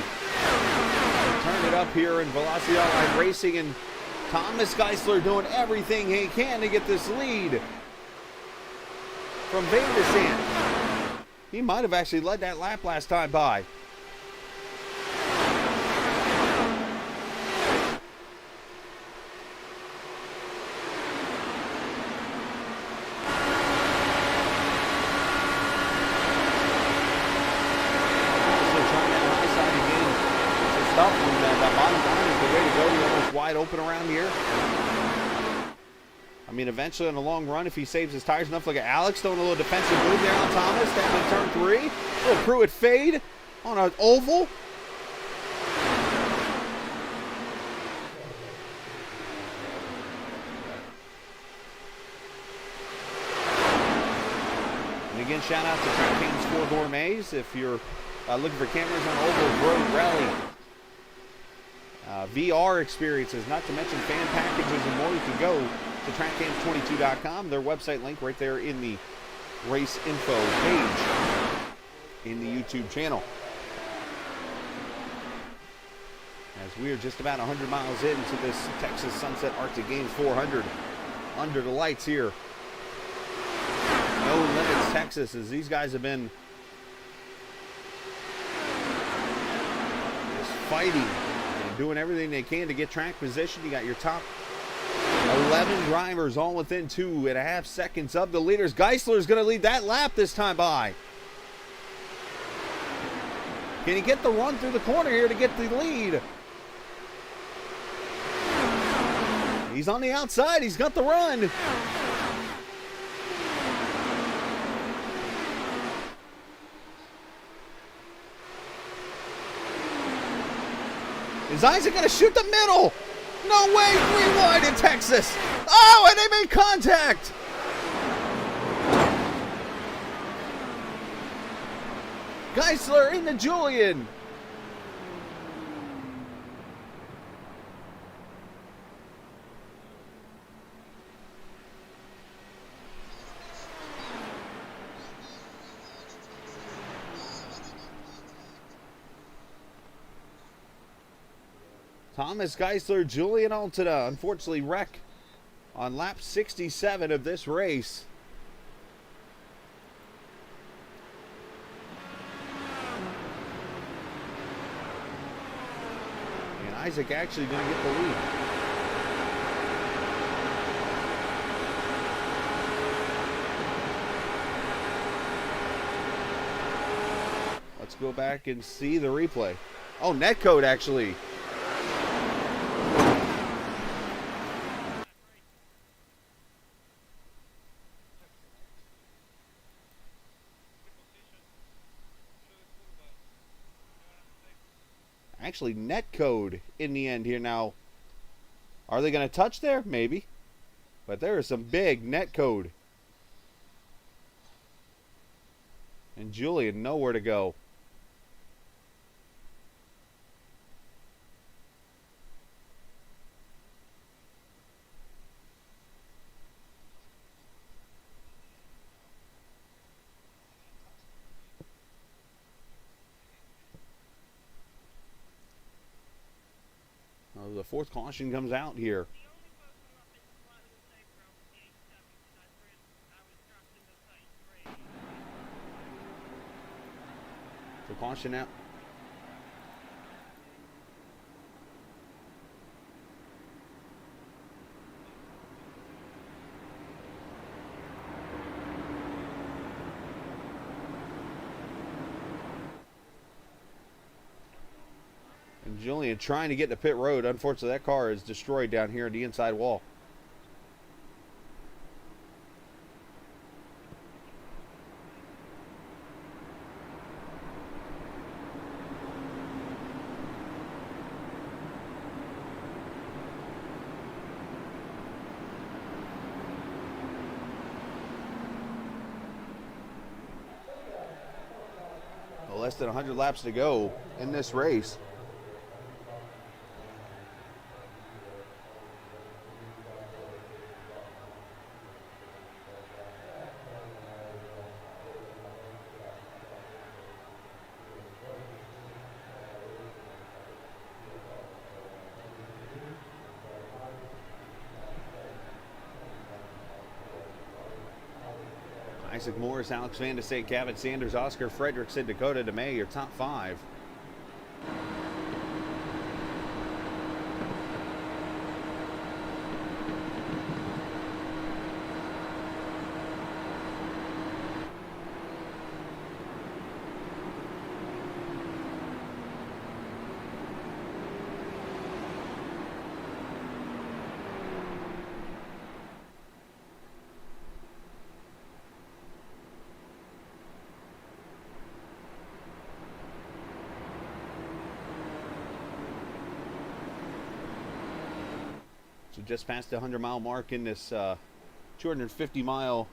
Turn it up here in Velocity Online Racing, and Thomas Geisler doing everything he can to get this lead from Van de Sant. He might have actually led that lap last time by. Open around here. I mean, eventually in the long run, if he saves his tires enough, look at Alex throwing a little defensive move there on Thomas. Down in turn 3. A little Pruitt fade on an oval. And again, shout out to Track Games 4 Gourmets if you're looking for cameras on Oval Road Rally. VR experiences, not to mention fan packages and more. You can go to trackcams22.com. Their website link right there in the race info page in the YouTube channel. As As we are just about 100 miles into this Texas Sunset Arctic Games 400 under the lights here. No Limits Texas, as these guys have been just fighting and doing everything they can to get track position. You got your top 11 drivers all within 2.5 seconds of the leaders. Geisler is going to lead that lap this time by. Can he get the run through the corner here to get the lead? He's on the outside. He's got the run. Is Isaac going to shoot the middle? No way. 3 wide in Texas. Oh, and they made contact. Geisler into Julian. Thomas Geisler, Julian Altada, unfortunately wreck on lap 67 of this race. And Isaac actually going to get the lead. Let's go back and see the replay. Oh, netcode actually. Actually, netcode in the end here. Now, are they going to touch there? Maybe. But there is some big netcode. And Julian nowhere to go. The fourth caution comes out here. So caution out. Julian trying to get to pit road. Unfortunately, that car is destroyed down here in the inside wall. Well, less than 100 laps to go in this race. Isaac Morris, Alex Van de St. Gavin Sanders, Oscar Frederickson, Dakota DeMay, your top 5. So just past the 100-mile mark in this 250-mile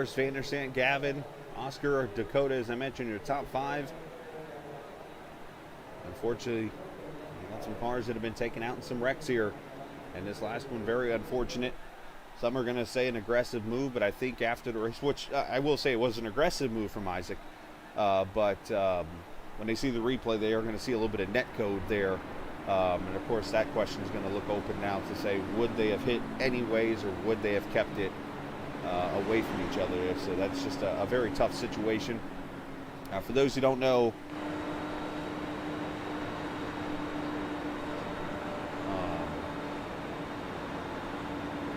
Norris, Van der Sant, Gavin, Oscar, Dakota, as I mentioned, your top 5. Unfortunately, you got some cars that have been taken out in some wrecks here. And this last one, very unfortunate. Some are going to say an aggressive move, but I think after the race, which I will say it was an aggressive move from Isaac, but when they see the replay, they are going to see a little bit of net code there. And of course, that question is going to look open now to say, would they have hit anyways, or would they have kept it away from each other? So that's just a very tough situation. For those who don't know,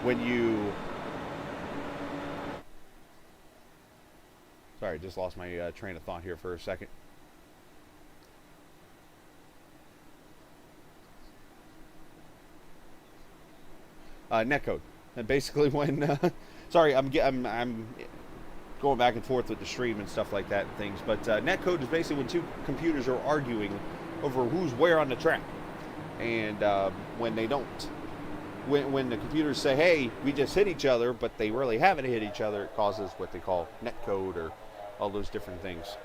when you, sorry, just lost my train of thought here for a second. Netcode, and basically when, sorry, I'm going back and forth with the stream and stuff like that and things, but netcode is basically when two computers are arguing over who's where on the track, and when they don't. When the computers say, hey, we just hit each other, but they really haven't hit each other, it causes what they call netcode or all those different things.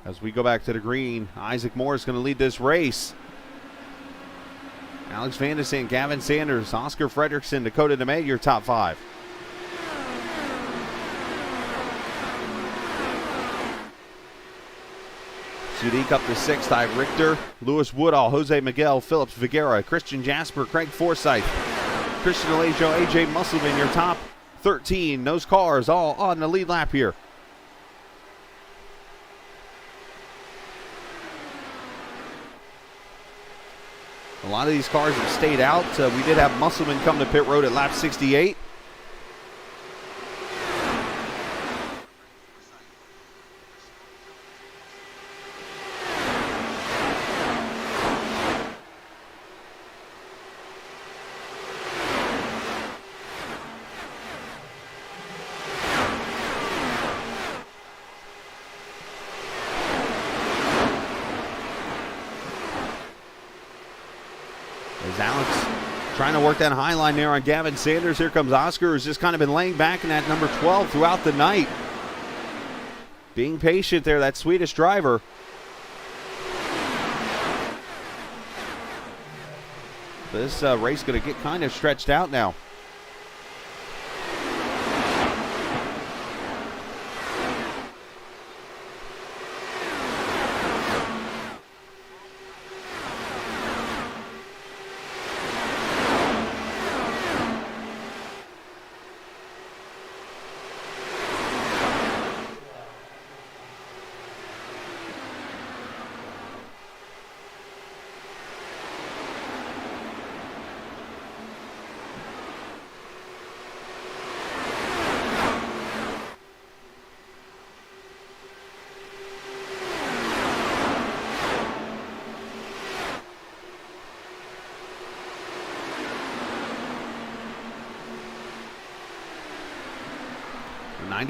As we go back to the green, Isaac Moore is going to lead this race. Alex Van der Sant, Gavin Sanders, Oscar Fredrickson, Dakota DeMay, your top 5. Sudik up to 6th, Ive Richter, Lewis Woodall, Jose Miguel, Phillips Vigera, Christian Jasper, Craig Forsyth, Christian Alejo, AJ Musselman, your top 13. Those cars all on the lead lap here. A lot of these cars have stayed out. We did have Musselman come to pit road at lap 68. Trying to work that high line there on Gavin Sanders. Here comes Oscar, who's just kind of been laying back in that number 12 throughout the night. Being patient there, that Swedish driver. This race going to get kind of stretched out now.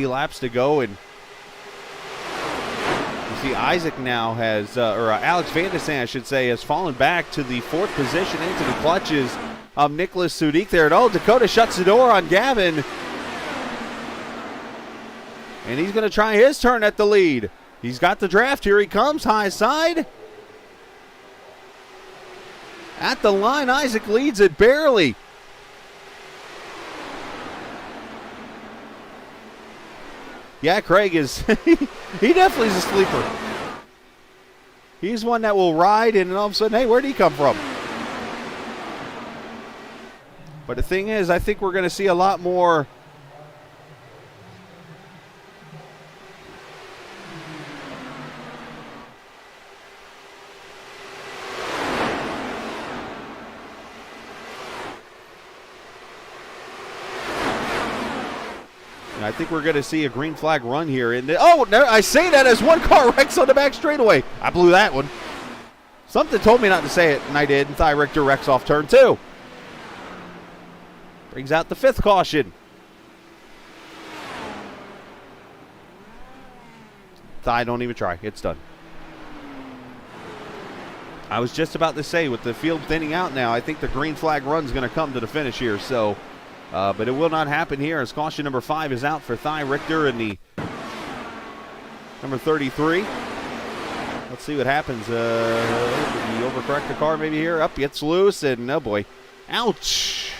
Laps to go, and you see Isaac now has, or Alex Van der Sant, I should say, has fallen back to the 4th position into the clutches of Nicholas Sudik there. And Dakota shuts the door on Gavin, and he's going to try his turn at the lead. He's got the draft. Here he comes, high side. At the line, Isaac leads it barely. Yeah, Craig is, he definitely is a sleeper. He's one that will ride, and all of a sudden, hey, where'd he come from? But the thing is, I think we're going to see a lot more. I think we're going to see a green flag run here. Oh, no, I say that as one car wrecks on the back straightaway. I blew that one. Something told me not to say it, and I did. And Ty Richter wrecks off turn 2. Brings out the 5th caution. Thigh, don't even try. It's done. I was just about to say, with the field thinning out now, I think the green flag run's going to come to the finish here. So, but it will not happen here as caution number 5 is out for Thigh Richter in the number 33. Let's see what happens. Did he overcorrect the car maybe here? Up, gets loose, and oh boy. Ouch.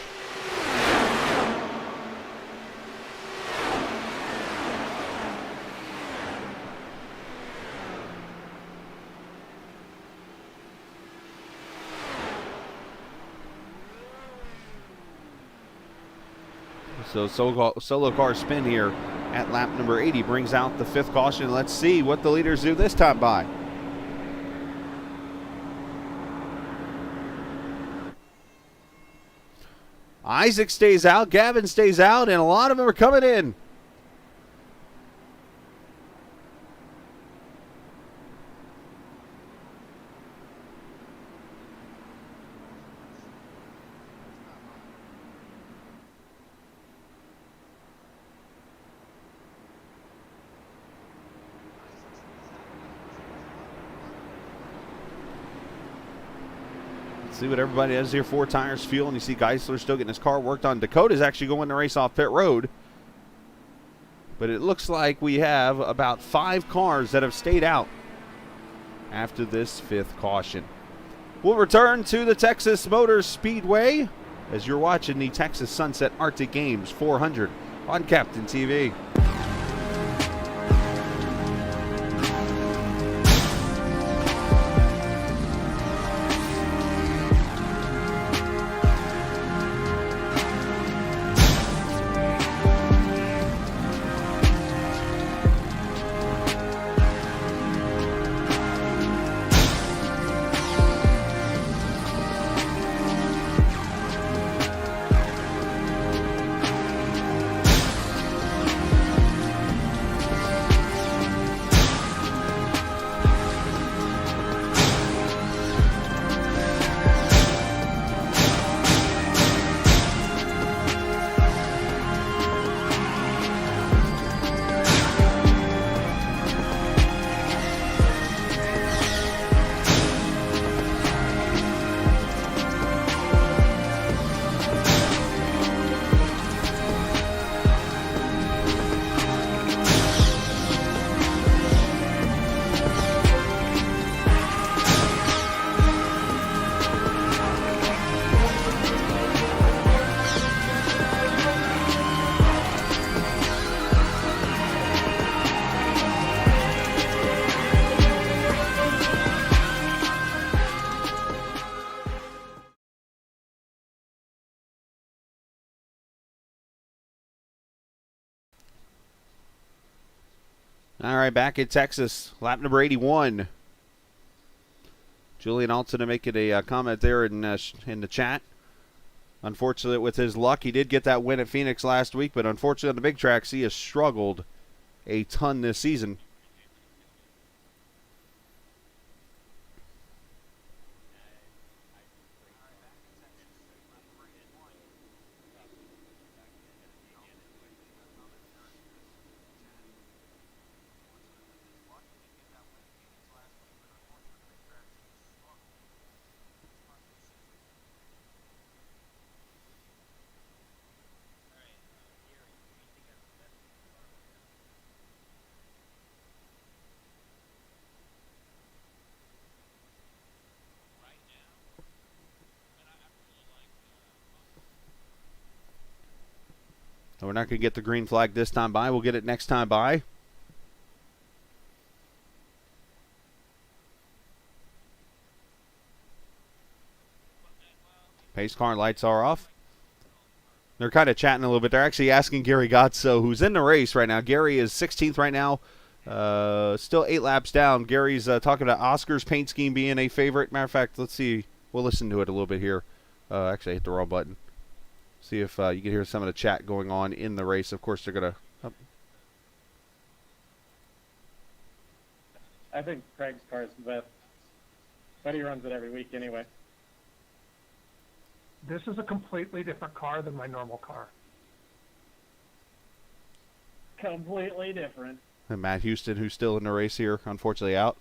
So solo car spin here at lap number 80 brings out the 5th caution. Let's see what the leaders do this time by. Isaac stays out, Gavin stays out, and a lot of them are coming in. See what everybody has here. 4 tires, fuel, and you see Geisler still getting his car worked on. Dakota's actually going to race off pit road. But it looks like we have about 5 cars that have stayed out after this 5th caution. We'll return to the Texas Motor Speedway as you're watching the Texas Sunset Arctic Games 400 on Captain TV. All right, back in Texas, lap number 81. Julian Alton making a comment there in the chat. Unfortunately, with his luck, he did get that win at Phoenix last week, but unfortunately on the big tracks, he has struggled a ton this season. So we're not going to get the green flag this time by. We'll get it next time by. Pace car lights are off. They're kind of chatting a little bit. They're actually asking Gary Gotso, who's in the race right now. Gary is 16th right now. Still 8 laps down. Gary's talking about Oscar's paint scheme being a favorite. Matter of fact, let's see. We'll listen to it a little bit here. Actually, I hit the wrong button. See if you can hear some of the chat going on in the race. Of course, they're going to... I think Craig's car is the best. But he runs it every week anyway. This is a completely different car than my normal car. Completely different. And Matt Houston, who's still in the race here, unfortunately out.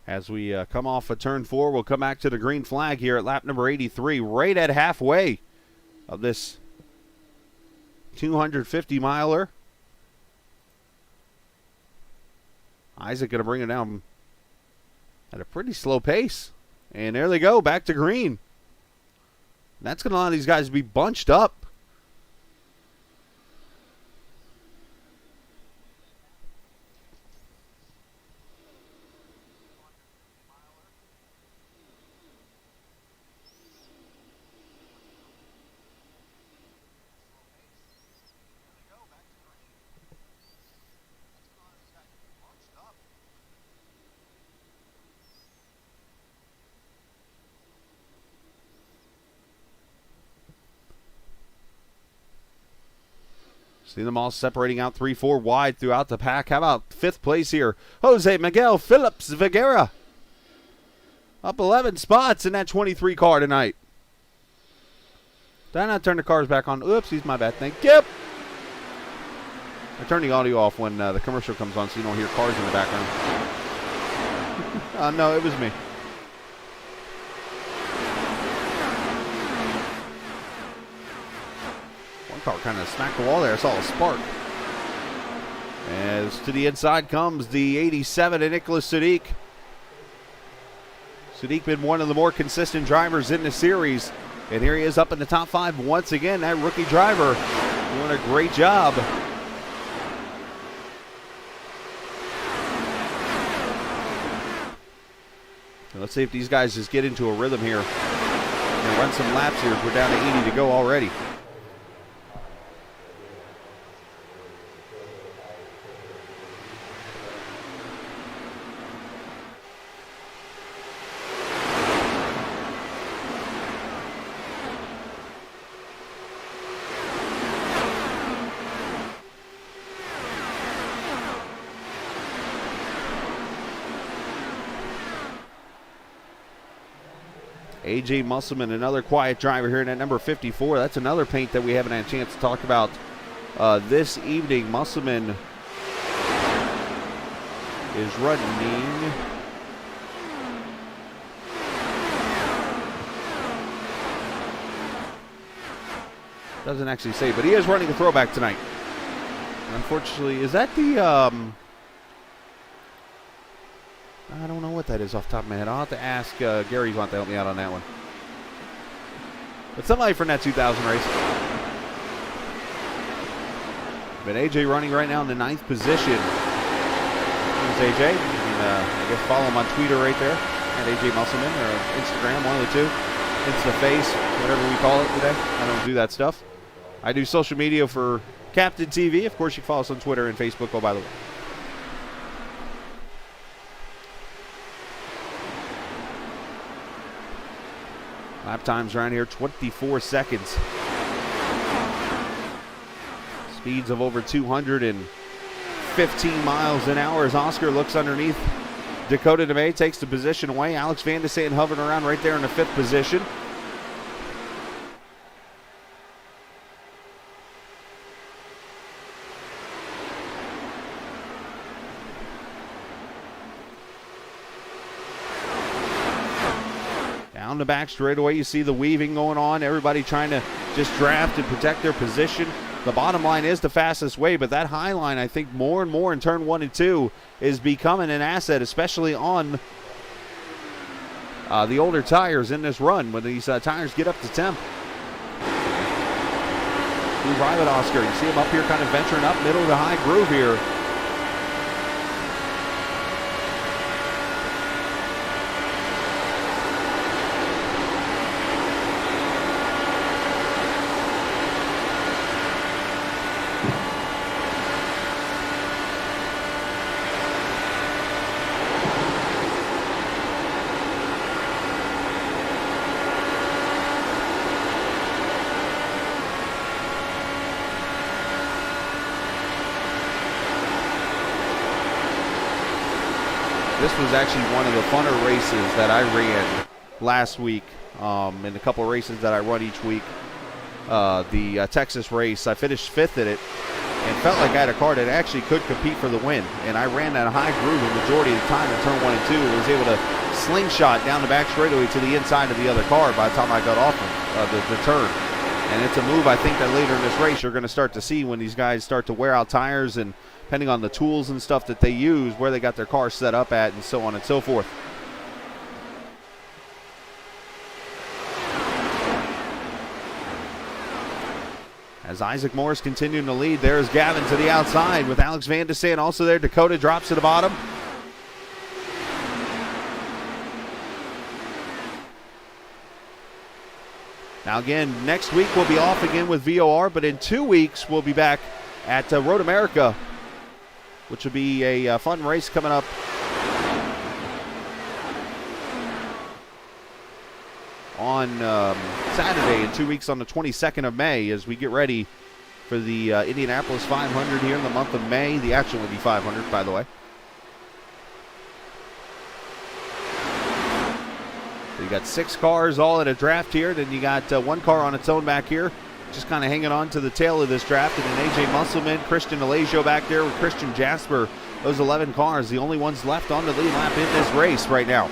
As we come off of turn 4, we'll come back to the green flag here at lap number 83, right at halfway of this 250-miler. Isaac going to bring it down at a pretty slow pace. And there they go, back to green. That's going to allow these guys to be bunched up. See them all separating out 3-4 wide throughout the pack. How about 5th place here? Jose Miguel Phillips Viguera. Up 11 spots in that 23 car tonight. Did I not turn the cars back on? Oopsies, my bad. Thank you. I turn the audio off when the commercial comes on so you don't hear cars in the background. No, it was me. Car kind of smacked the wall there. I saw a spark. As to the inside comes the 87 of Nicholas Sadiq. Sadiq been one of the more consistent drivers in the series. And here he is up in the top 5 once again. That rookie driver doing a great job. So let's see if these guys just get into a rhythm here and run some laps here. We're down to 80 to go already. AJ Musselman, another quiet driver here in at number 54. That's another paint that we haven't had a chance to talk about this evening. Musselman is running. Doesn't actually say, but he is running a throwback tonight. Unfortunately, is that the... I don't know what that is off the top of my head. I'll have to ask Gary Vaughn to help me out on that one. But somebody from that 2000 race. But AJ running right now in the 9th position. There's AJ. You can, I guess, follow him on Twitter right there. At AJ Musselman or Instagram, one of the two. Instaface, whatever we call it today. I don't do that stuff. I do social media for Captain TV. Of course, you can follow us on Twitter and Facebook. Oh, by the way. Lap times around here, 24 seconds. Speeds of over 215 miles an hour as Oscar looks underneath. Dakota DeMay takes the position away. Alex Van de Sande hovering around right there in the 5th position. Down the back straightaway, you see the weaving going on. Everybody trying to just draft and protect their position. The bottom line is the fastest way, but that high line, I think more and more in turn 1 and 2 is becoming an asset, especially on the older tires in this run when these tires get up to temp. Blue Violet Oscar, you see him up here kind of venturing up middle of the high groove here. this was actually one of the funner races that I ran last week, in a couple of races that I run each week. The Texas race, I finished 5th in it and felt like I had a car that actually could compete for the win. And I ran that high groove the majority of the time in turn 1 and 2 and was able to slingshot down the back straightaway to the inside of the other car by the time I got off of the turn. And it's a move I think that later in this race you're going to start to see when these guys start to wear out tires, and depending on the tools and stuff that they use, where they got their car set up at, and so on and so forth. As Isaac Morris continuing to lead, there's Gavin to the outside with Alex Van de Sande also there. Dakota drops to the bottom. Now again, next week we'll be off again with VOR, but in 2 weeks we'll be back at Road America, which will be a fun race coming up on Saturday in 2 weeks on the 22nd of May as we get ready for the Indianapolis 500 here in the month of May. The actual Indy 500, by the way. So you got 6 cars all in a draft here. Then you got 1 car on its own back here, just kind of hanging on to the tail of this draft. And then AJ Musselman, Christian Alesio back there with Christian Jasper. Those 11 cars, the only ones left on the lead lap in this race right now.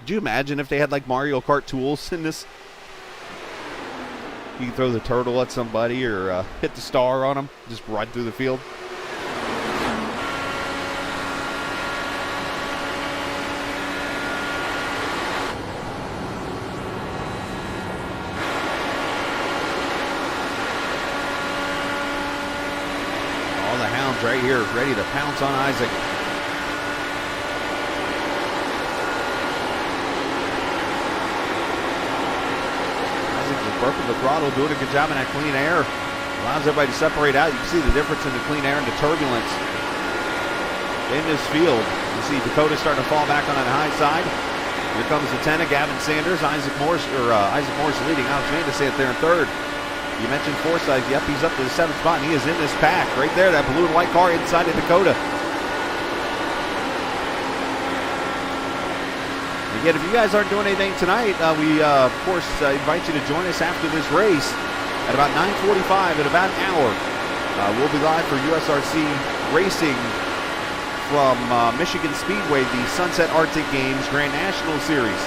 Could you imagine if they had like Mario Kart tools in this? You can throw the turtle at somebody or hit the star on them, just run through the field. All the hounds right here ready to pounce on Isaac. Working the throttle, doing a good job in that clean air. Allows everybody to separate out. You can see the difference in the clean air and the turbulence in this field. You see Dakota starting to fall back on that high side. Here comes the 10 of Gavin Sanders. Isaac Morris leading. Alex Van de Sande there in 3rd. You mentioned Forsyth. Yep, he's up to the 7th spot, and he is in this pack. Right there, that blue and white car inside of Dakota. Again, if you guys aren't doing anything tonight, we, of course, invite you to join us after this race at about 9:45 in about an hour. We'll be live for USRC Racing from Michigan Speedway, the Sunset Arctic Games Grand National Series.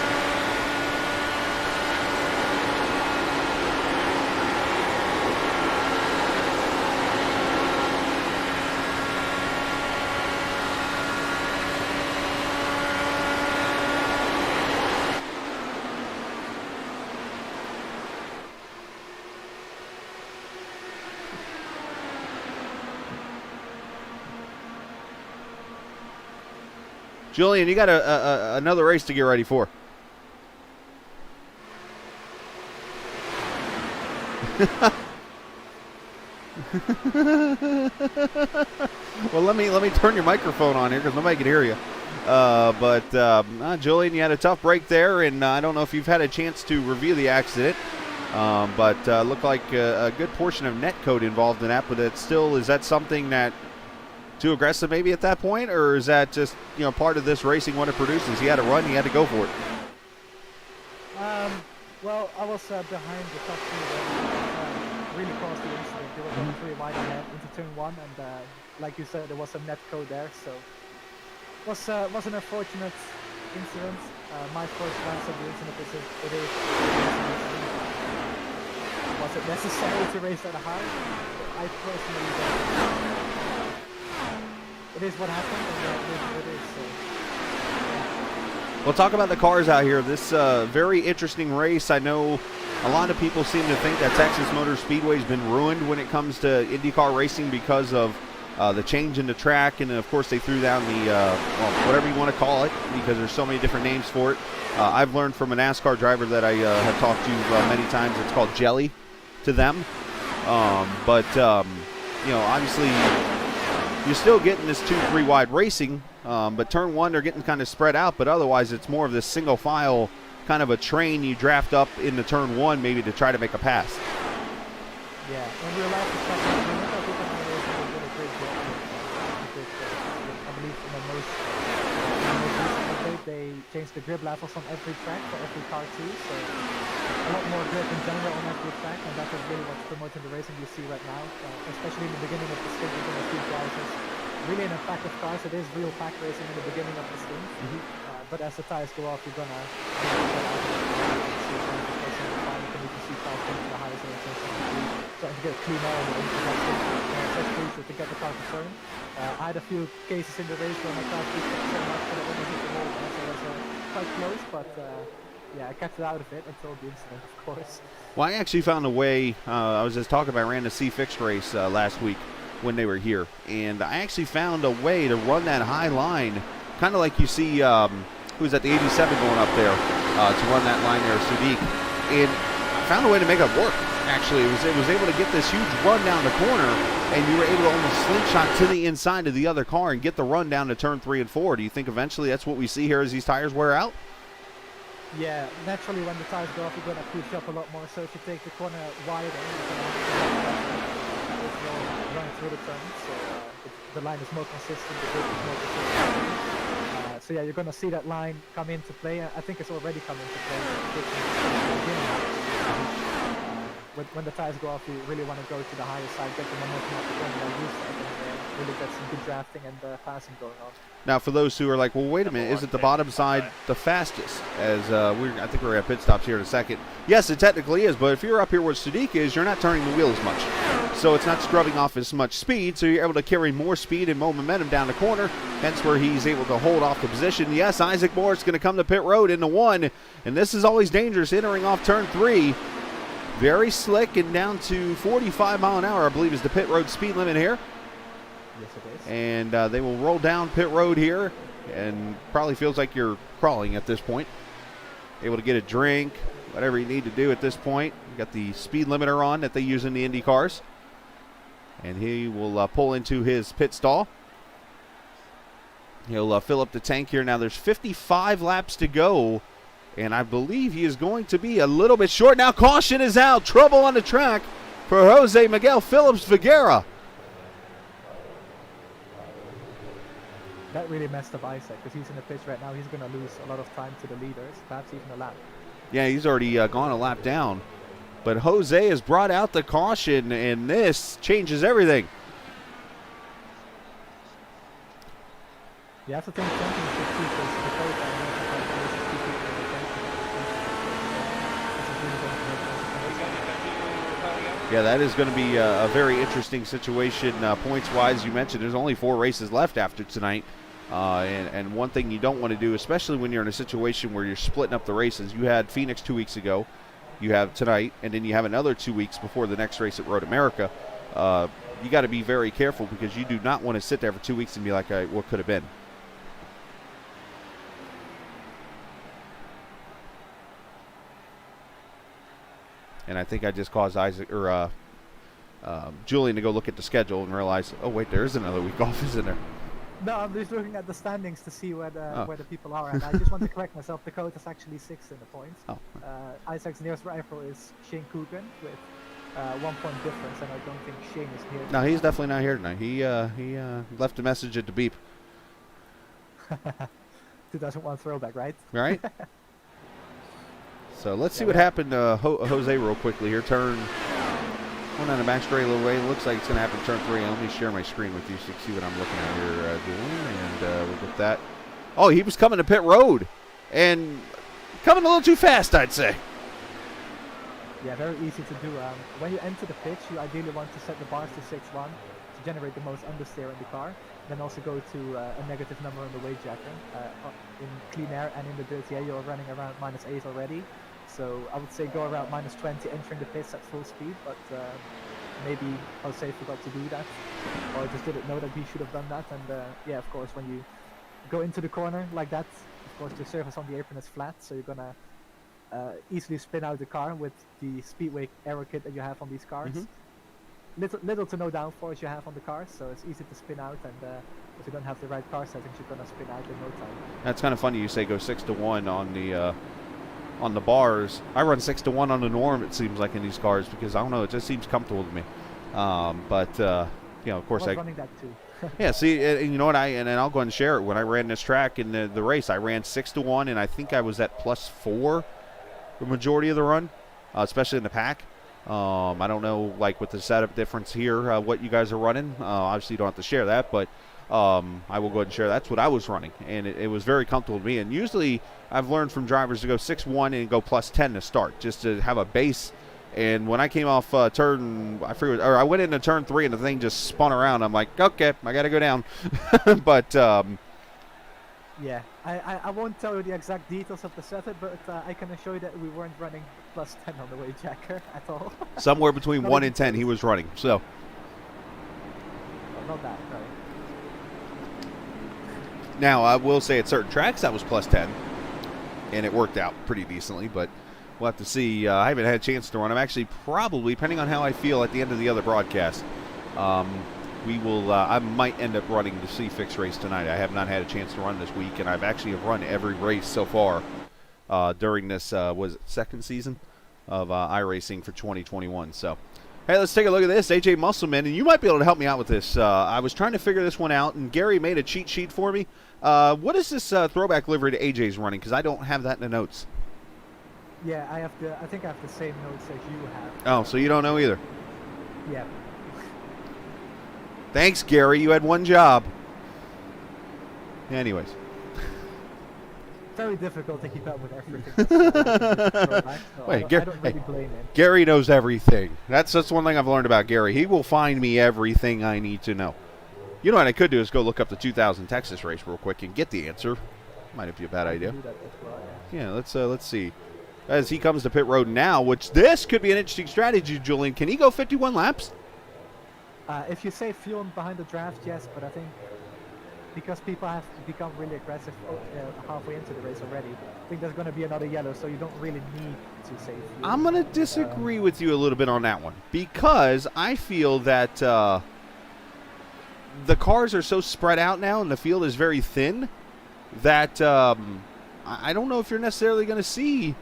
Julian, you got another race to get ready for. Well, let me turn your microphone on here because nobody can hear you. Julian, you had a tough break there, and I don't know if you've had a chance to review the accident, but looked like a good portion of net code involved in that. But is that something that too aggressive maybe at that point, or is that just part of this racing what it produces? He had a run, he had to go for it. Well, I was behind the top two really caused the incident. They were going 3 wide ahead into turn 1, and like you said, there was some net code there, so it was an unfortunate incident. My first glance at the incident is it is. Was it necessary to race that high? I personally don't. It is what happened, and it is. So. We'll talk about the cars out here. This very interesting race. I know a lot of people seem to think that Texas Motor Speedway has been ruined when it comes to IndyCar racing because of the change in the track, and of course they threw down the whatever you want to call it, because there's so many different names for it. I've learned from a NASCAR driver that I have talked to many times. It's called jelly to them, obviously you're still getting this 2-3 wide racing But turn 1, they're getting kind of spread out, but otherwise it's more of this single file kind of a train you draft up into turn 1 maybe to try to make a pass. Yeah, in real life, it's not like I think iRacing will do a great job because I believe in the most recent update they changed the grip levels on every track for every car too, so a lot more grip in general on every track, and that is really what's promoting the racing you see right now, especially in the beginning of the stint. You're going to see drivers really in a pack of cars. It is real pack racing in the beginning of the stint, but as the tires go off, you're going to see cars going to the highest limits, starting to get clean air in the introduction. It's just crucial to get the car to turn. I had a few cases in the race where my car kept so much that it wouldn't hit the wall, so it was quite close, but yeah, I kept it out of it until the incident, of course. Well, I actually found a way. I was just talking about, I ran the C-Fix race last week when they were here, and I actually found a way to run that high line, kind of like you see, who's at the 87 going up there, to run that line there, Sadiq, and found a way to make it work. Actually, it was able to get this huge run down the corner, and you were able to almost slingshot to the inside of the other car and get the run down to turn 3 and 4. Do you think eventually that's what we see here as these tires wear out? Yeah, naturally when the tires go off, you're going to push up a lot more. So if you take the corner wider, you're going to run through the turn. So the line is more consistent, the grip is more consistent. So yeah, you're going to see that line come into play. I think it's already come into play. When the tires go off, you really want to go to the higher side, get the momentum off the corner like you said, and really get some good drafting and passing going on. Now, for those who are like, well, wait a minute, isn't the bottom side the fastest? As I think we're at pit stops here in a second. Yes, it technically is, but if you're up here where Sadiq is, you're not turning the wheel as much. So it's not scrubbing off as much speed, so you're able to carry more speed and more momentum down the corner, hence where he's able to hold off the position. Yes, Isaac Moore's going to come to pit road into 1, and this is always dangerous, entering off turn 3. Very slick and down to 45 mile an hour, I believe, is the pit road speed limit here. Yes, it is. And they will roll down pit road here, and probably feels like you're crawling at this point. Able to get a drink, whatever you need to do at this point. You got the speed limiter on that they use in the Indy cars. And he will pull into his pit stall. He'll fill up the tank here. Now there's 55 laps to go, and I believe he is going to be a little bit short. Now caution is out. Trouble on the track for Jose Miguel Phillips Figuera. That really messed up Isaac because he's in the pits right now. He's going to lose a lot of time to the leaders, perhaps even a lap. Yeah, he's already gone a lap down. But Jose has brought out the caution, and this changes everything. You have to think championship people is the code Yeah, that is going to be a very interesting situation points-wise. You mentioned there's only 4 races left after tonight. And one thing you don't want to do, especially when you're in a situation where you're splitting up the races. You had Phoenix 2 weeks ago. You have tonight, and then you have another 2 weeks before the next race at Road America. You got to be very careful because you do not want to sit there for 2 weeks and be like, what could have been? And I think I just caused Isaac or Julian to go look at the schedule and realize, oh wait, there is another week off, isn't there? No, I'm just looking at the standings to see where the people are, and I just want to correct myself. Dakota's actually 6th in the points. Oh. Isaac's nearest rival is Shane Coogan with 1 point difference, and I don't think Shane is here. No, he's definitely not here tonight. He left a message at the beep. 2001 throwback, right? Right. So let's see what happened to Jose real quickly here. Turn 1 on the back straight a little way. It looks like it's going to happen turn 3. Let me share my screen with you so you can see what I'm looking at here, Julian. And we'll get that. Oh, he was coming to pit road and coming a little too fast, I'd say. Yeah, very easy to do. When you enter the pitch, you ideally want to set the bars to 6-1 to generate the most understeer in the car. Then also go to a negative number on the weight jacker. In clean air and in the dirty air, you're running around -8 already. So I would say go around -20 entering the pits at full speed, but maybe Jose forgot to do that, or just didn't know that he should have done that. And yeah, of course, when you go into the corner like that, of course the surface on the apron is flat, so you're gonna easily spin out the car with the Speedway aero kit that you have on these cars. little to no downforce you have on the car, so it's easy to spin out, and if you don't have the right car settings, you're gonna spin out in no time. That's kind of funny you say go 6-1 on the bars. I run 6-1 on the norm, it seems like, in these cars, because I don't know, it just seems comfortable to me. But you know, of course, I was running that too. yeah. See, and you know what? And I'll go ahead and share it. When I ran this track in the race, I ran 6-1, and I think I was at +4 the majority of the run, especially in the pack. I don't know, like, with the setup difference here, what you guys are running. Obviously, you don't have to share that, but I will go ahead and share. That's what I was running, and it was very comfortable to me. And usually, I've learned from drivers to go 6-1 and go +10 to start, just to have a base. And when I came off I went into turn 3 and the thing just spun around. I'm like, okay, I got to go down. But yeah, I won't tell you the exact details of the setup, but I can assure you that we weren't running +10 on the way jacker at all. somewhere between 1 and 10 he was running. So Well, not that, no. now I will say at certain tracks that was +10, and it worked out pretty decently. But we'll have to see. I haven't had a chance to run. I'm actually probably, depending on how I feel at the end of the other broadcast, we will. I might end up running the C-Fix race tonight. I have not had a chance to run this week, and I've actually run every race so far during this was it second season of iRacing for 2021. So, hey, let's take a look at this. AJ Musselman, and you might be able to help me out with this. I was trying to figure this one out, and Gary made a cheat sheet for me. What is this throwback livery to AJ's running? Because I don't have that in the notes. Yeah, I think I have the same notes as you have. Oh, so you don't know either. Yeah. Thanks, Gary. You had one job. Anyways. Very difficult to keep up with everything. Wait, I don't really blame him. Gary knows everything. That's one thing I've learned about Gary. He will find me everything I need to know. You know what I could do is go look up the 2000 Texas race real quick and get the answer. Might be a bad idea. Do that as well, yeah. Yeah, let's see. As he comes to pit road now, which this could be an interesting strategy, Julian. Can he go 51 laps? If you save fuel behind the draft, yes, but I think because people have become really aggressive halfway into the race already, I think there's going to be another yellow, so you don't really need to save fuel. I'm going to disagree with you a little bit on that one, because I feel that the cars are so spread out now and the field is very thin that I don't know if you're necessarily going to see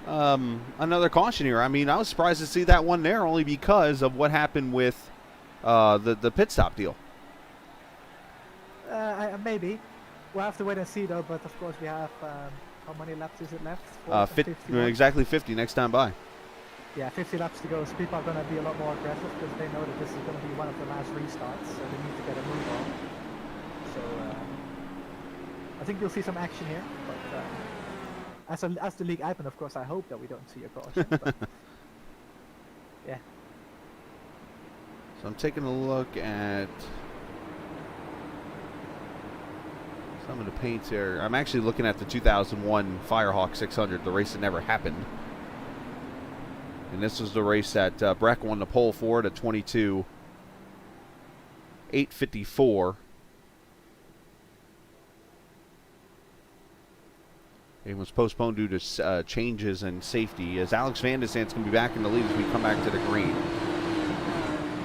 another caution here. I mean, I was surprised to see that one there only because of what happened with the pit stop deal. Maybe. We'll have to wait and see, though. But of course, we have how many laps is it left? 50, exactly 50 next time by. Yeah, 50 laps to go. So people are going to be a lot more aggressive because they know that this is going to be one of the last restarts, so they need to get a move on. So I think you'll see some action here. But as the league admin, of course, I hope that we don't see a caution. But yeah. So I'm taking a look at some of the paints here. I'm actually looking at the 2001 Firehawk 600, the race that never happened. And this was the race that Breck won the pole for at 22:854. It was postponed due to changes in safety, as Alex Van de Sant's going to be back in the lead as we come back to the green.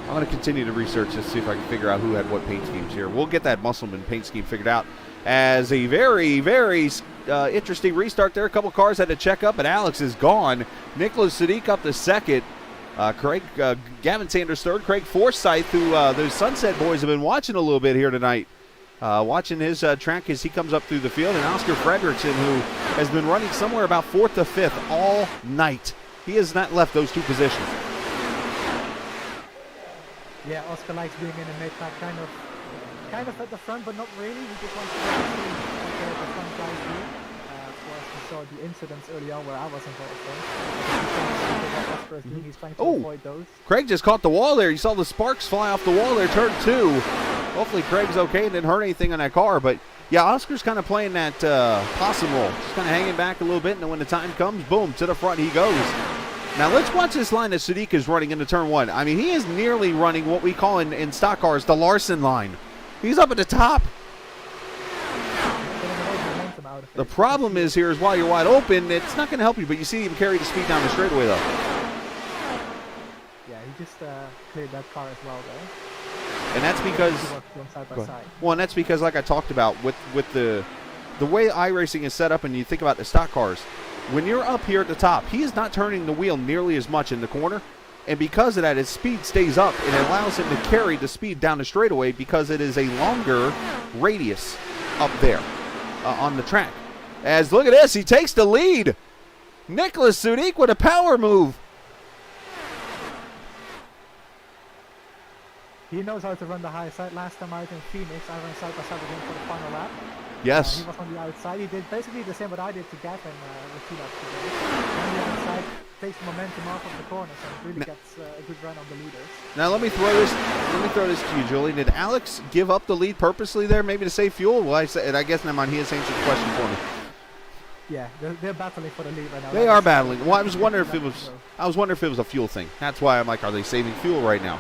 I'm going to continue to research this, see if I can figure out who had what paint schemes here. We'll get that Musselman paint scheme figured out. As a very, very interesting restart there. A couple cars had to check up, but Alex is gone. Nicholas Sadiq up to second. Gavin Sanders third. Craig Forsyth, who those Sunset boys have been watching a little bit here tonight. Watching his track as he comes up through the field. And Oscar Fredrickson, who has been running somewhere about 4th to 5th all night. He has not left those two positions. Yeah, Oscar likes being in a mid-pack, kind of at the front, but not really. He just wants to see what the front guys do. Of course, we saw the incidents early on where I was involved in. He's trying to avoid those. Craig just caught the wall there. You saw the sparks fly off the wall there, turn 2. Hopefully Craig's okay and didn't hurt anything on that car. But, yeah, Oscar's kind of playing that possum role. Just kind of hanging back a little bit, and then when the time comes, boom, to the front he goes. Now, let's watch this line that Sadiq is running into turn 1. I mean, he is nearly running what we call in stock cars the Larson line. He's up at the top. The problem is here is while you're wide open, it's not going to help you, but you see him carry the speed down the straightaway, though. Yeah, he just cleared that car as well there. And that's because Side by Go side. ahead. Well, and that's because, like I talked about, with the way iRacing is set up, and you think about the stock cars, when you're up here at the top, he is not turning the wheel nearly as much in the corner, and because of that, his speed stays up, and it allows him to carry the speed down the straightaway because it is a longer radius up there on the track. As look at this, he takes the lead. Nicholas Sudik with a power move. He knows how to run the high side. Last time out in Phoenix, I ran side by side with him for the final lap. Yes. He was on the outside. He did basically the same what I did to Gavin with 2 laps today. On the outside, takes the momentum off of the corners and really gets a good run on the leaders. Now let me throw this to you, Julie. Did Alex give up the lead purposely there, maybe to save fuel? Well, I guess never mind. He has answered the question for me. Yeah, they're battling for the lead right now. They are battling. Well, I was wondering if it was a fuel thing. That's why I'm like, are they saving fuel right now?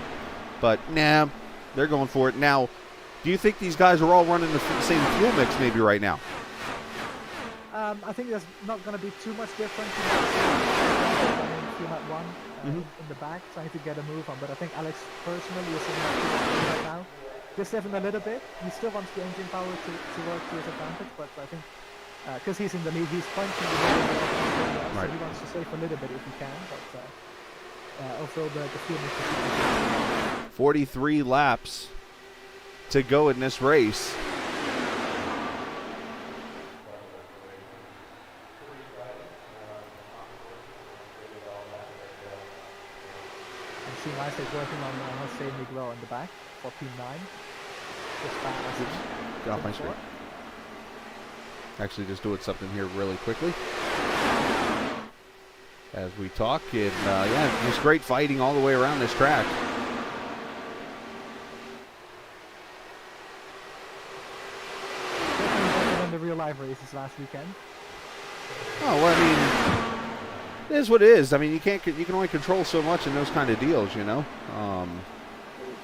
But nah, they're going for it. Now, do you think these guys are all running the same fuel mix maybe right now? I think there's not going to be too much difference in fuel at 1 in the back, trying to get a move on. But I think Alex personally is in that right now. Just having a little bit. He still wants the engine power to work to his advantage, but I think because he's in the lead, he's punching the wheel, so he wants to save a little bit if he can. But overall, the fuel mix is 43 laps to go in this race. See Isaac working on Jose Miguel in the back for P9. Just back. Get off my screen. Actually, just doing something here really quickly as we talk. And yeah, just great fighting all the way around this track. Definitely better than the real life races last weekend. Oh, well, I mean, it is what it is. I mean, you can only control so much in those kind of deals, you know.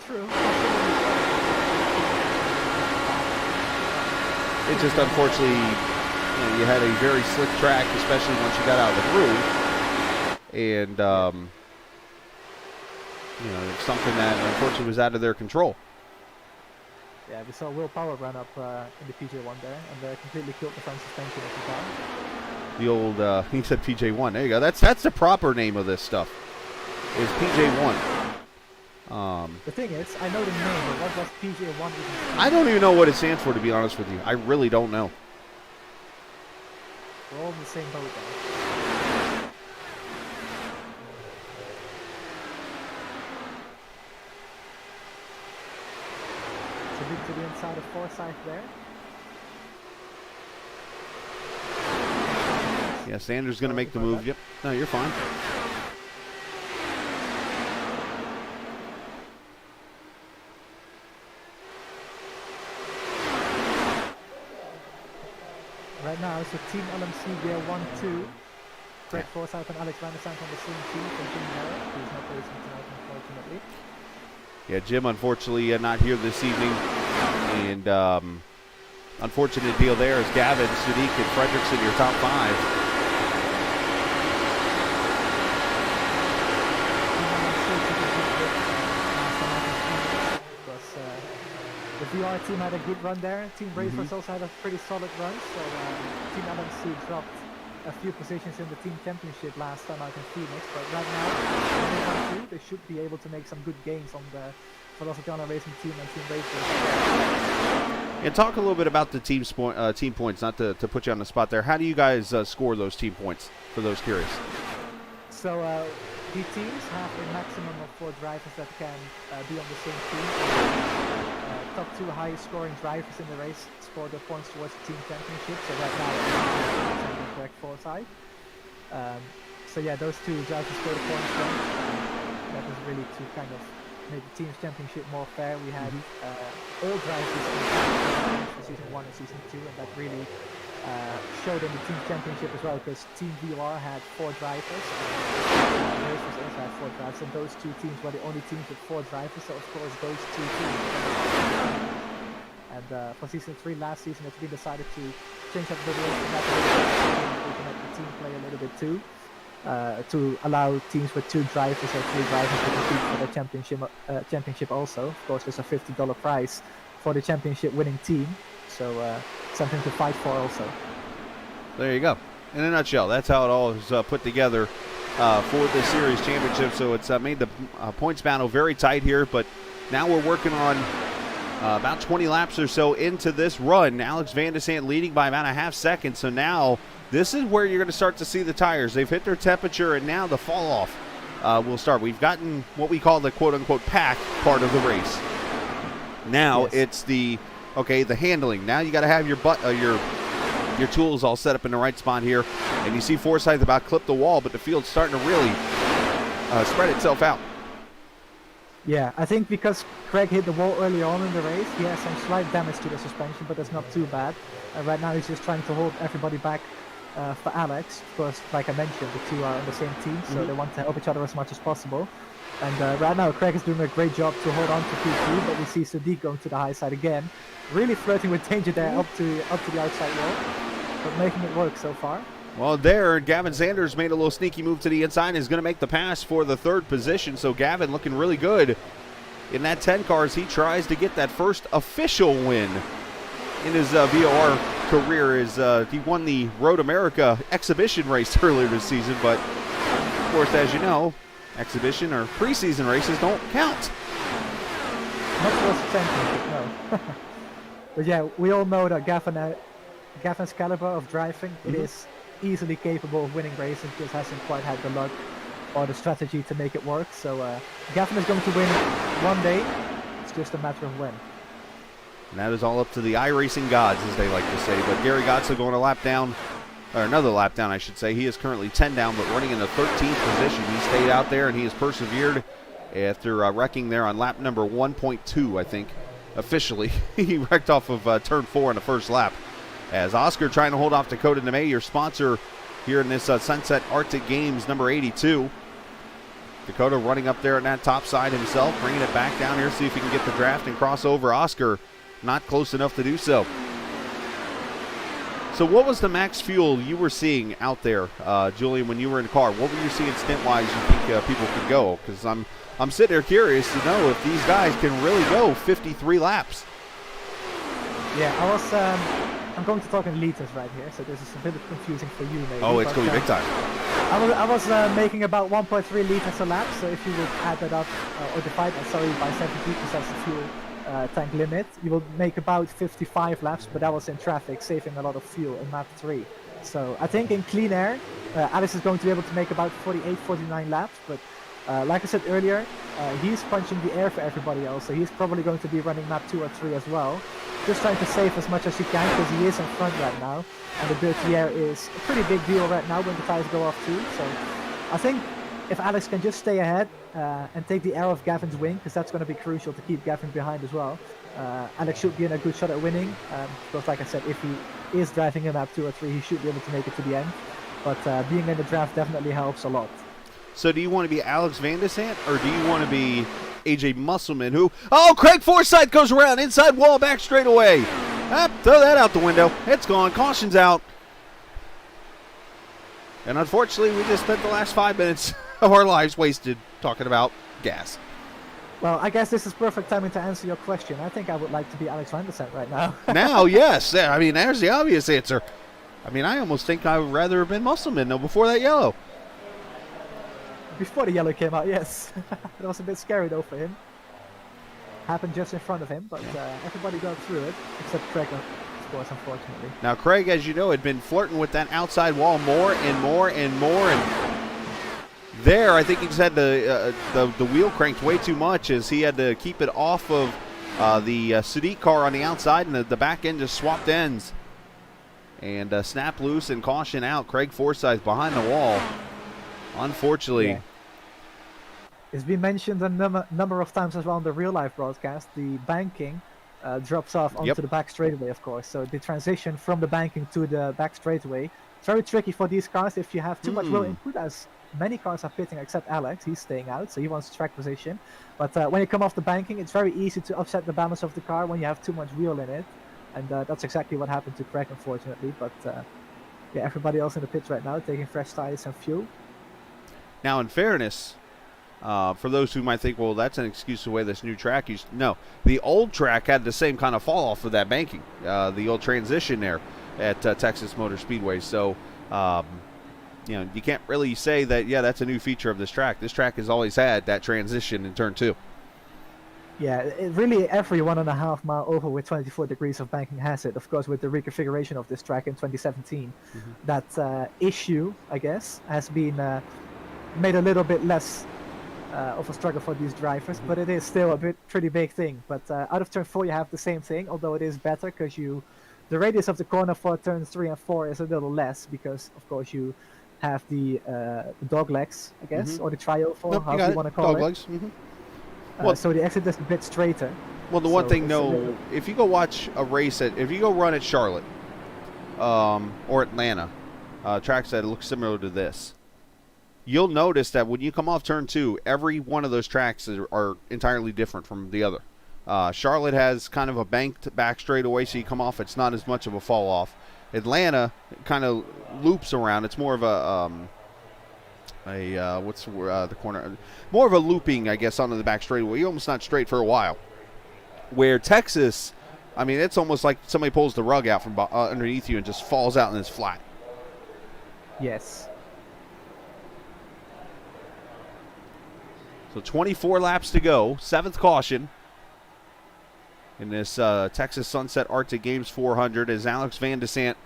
True. It just unfortunately, you had a very slick track, especially once you got out of the groove, and it's something that unfortunately was out of their control. Yeah, we saw Will Power run up in the PJ1 there, and completely killed the front suspension of the car. The old, he said PJ1. There you go. That's the proper name of this stuff. Is PJ1. The thing is, I know the name, but what was PJ1 even? I don't even know what it stands for, to be honest with you. I really don't know. We're all in the same boat there. So big to the inside of Forsyth there. Yeah, Sanders going to make the move. Yep. No, you're fine. Right now, so Team LMC gear 1-2. Greg Forsyth and Alex Vandersand on the same team for Jim Merritt, who's not racing tonight, unfortunately. Yeah, Jim, unfortunately, not here this evening. And unfortunate deal there is Gavin, Sadiq, and Fredrickson, your top 5. The VOR team had a good run there. Team Racers also had a pretty solid run. So Team LMC dropped a few positions in the team championship last time out in Phoenix. But right now, they should be able to make some good gains on the Velociano Racing team and Team Racers. And talk a little bit about the team points, not to put you on the spot there. How do you guys score those team points, for those curious? So the teams have a maximum of 4 drivers that can be on the same team. Top 2 highest scoring drivers in the race score the points towards the team championship. So right now, it's Greg Forsyth. So yeah, those 2 drivers score the points. That was really to kind of make the team's championship more fair. We had all drivers in season 1 and season 2, and that really showed in the team championship as well, because Team VOR had 4 drivers, and Racers also had 4 drivers, and those 2 teams were the only teams with 4 drivers, so of course those 2 teams. And for season 3 last season, it's been decided to change up the rules so that we can let the team play a little bit too. to allow teams with 2 drivers or 3 drivers to compete for the championship also. Of course, there's a $50 prize for the championship winning team, so something to fight for also. There you go. In a nutshell, that's how it all is put together for the series championship. So it's made the points battle very tight here, but now we're working on about 20 laps or so into this run. Alex Van de Sant leading by about a half second. So now this is where you're going to start to see the tires. They've hit their temperature, and now the fall off will start. We've gotten what we call the quote-unquote pack part of the race. Now it's the handling. Now you got to have your tools all set up in the right spot here. And you see Forsyth about clip the wall, but the field's starting to really spread itself out. Yeah, I think because Craig hit the wall early on in the race, he has some slight damage to the suspension, but that's not too bad. Right now he's just trying to hold everybody back for Alex. Of course, like I mentioned, the two are on the same team, so they want to help each other as much as possible. And right now Craig is doing a great job to hold on to P2, but we see Sadiq going to the high side again. Really flirting with danger there up to the outside wall, but making it work so far. Well, there, Gavin Sanders made a little sneaky move to the inside and is going to make the pass for the 3rd position. So Gavin looking really good in that 10 car as he tries to get that first official win in his VOR career. He won the Road America exhibition race earlier this season, but of course, as you know, exhibition or preseason races don't count. Not for a championship, no. But yeah, we all know that Gavin's caliber of driving, it is easily capable of winning races, just hasn't quite had the luck or the strategy to make it work. So Gavin is going to win one day. It's just a matter of when. And that is all up to the iRacing gods, as they like to say. But Gary Gotza going a lap down, or another lap down, I should say. He is currently 10 down, but running in the 13th position. He stayed out there, and he has persevered after wrecking there on lap number 1.2, I think, officially. He wrecked off of turn 4 in the first lap. As Oscar trying to hold off Dakota Nemeh, your sponsor here in this Sunset Arctic Games number 82. Dakota running up there on that top side himself, bringing it back down here, see if he can get the draft and cross over. Oscar not close enough to do so. So what was the max fuel you were seeing out there, Julian, when you were in the car? What were you seeing stint-wise you think people could go? Because I'm sitting there curious to know if these guys can really go 53 laps. Yeah, I'm going to talk in liters right here, so this is a bit confusing for you maybe. Oh, it's going to be big time. I was making about 1.3 liters a lap, so if you would add that up, or divide that, by 70, because that's the fuel tank limit, you will make about 55 laps, but that was in traffic, saving a lot of fuel in map 3. So I think in clean air, Alex is going to be able to make about 48, 49 laps, but like I said earlier, he's punching the air for everybody else, so he's probably going to be running map 2 or 3 as well. Just trying to save as much as he can, because he is in front right now, and the dirty air is a pretty big deal right now when the tires go off too. So I think if Alex can just stay ahead and take the air off Gavin's wing, because that's going to be crucial to keep Gavin behind as well, Alex should be in a good shot at winning, because like I said, if he is driving in map 2 or 3, he should be able to make it to the end. But being in the draft definitely helps a lot. So do you want to be Alex Van de Sant, or do you want to be AJ Musselman, who... Oh, Craig Forsyth goes around, inside wall, back straight away. Throw that out the window. It's gone. Caution's out. And unfortunately, we just spent the last 5 minutes of our lives wasted talking about gas. Well, I guess this is perfect timing to answer your question. I think I would like to be Alex Van de Sant right now. Now, yes. I mean, there's the obvious answer. I mean, I almost think I would rather have been Musselman, though, before that yellow. Before the yellow came out, yes. It was a bit scary though for him. Happened just in front of him, but everybody got through it, except Craig, of course, unfortunately. Now, Craig, as you know, had been flirting with that outside wall more and more and more, and there, I think he just had the wheel cranked way too much, as he had to keep it off of the Sadiq car on the outside, and the back end just swapped ends. And snap loose and caution out. Craig Forsyth behind the wall. Unfortunately. Yeah. It's been mentioned a number of times as well in the real life broadcast. The banking drops off onto the back straightaway, of course. So the transition from the banking to the back straightaway, very tricky for these cars if you have too much wheel input, as many cars are pitting except Alex. He's staying out, so he wants track position. But when you come off the banking, it's very easy to upset the balance of the car when you have too much wheel in it. And that's exactly what happened to Craig, unfortunately. But yeah, everybody else in the pits right now taking fresh tires and fuel. Now, in fairness, for those who might think, well, that's an excuse away this new track. No, the old track had the same kind of fall off of that banking, the old transition there at Texas Motor Speedway. So, you can't really say that, yeah, that's a new feature of this track. This track has always had that transition in turn 2. Yeah, really every 1.5 mile oval with 24 degrees of banking has it. Of course, with the reconfiguration of this track in 2017, that issue, I guess, has been made a little bit less of a struggle for these drivers, but it is still a pretty big thing. But out of turn 4, you have the same thing, although it is better because the radius of the corner for turns 3 and 4 is a little less because, of course, you have the dog legs, I guess, or the tri-oval, however you want to call dog it. legs. So the exit is a bit straighter. Well, the one thing, though, if you go watch a race if you go run at Charlotte or Atlanta, tracks that look similar to this, you'll notice that when you come off turn 2, every one of those tracks are entirely different from the other. Charlotte has kind of a banked back straightaway, so you come off, it's not as much of a fall off. Atlanta kind of loops around. It's more of the corner? More of a looping, I guess, onto the back straightaway. You're almost not straight for a while. Where Texas, I mean, it's almost like somebody pulls the rug out from underneath you and just falls out and it's flat. Yes. So 24 laps to go. 7th caution in this Texas Sunset Arctic Games 400 as Alex Van de Sant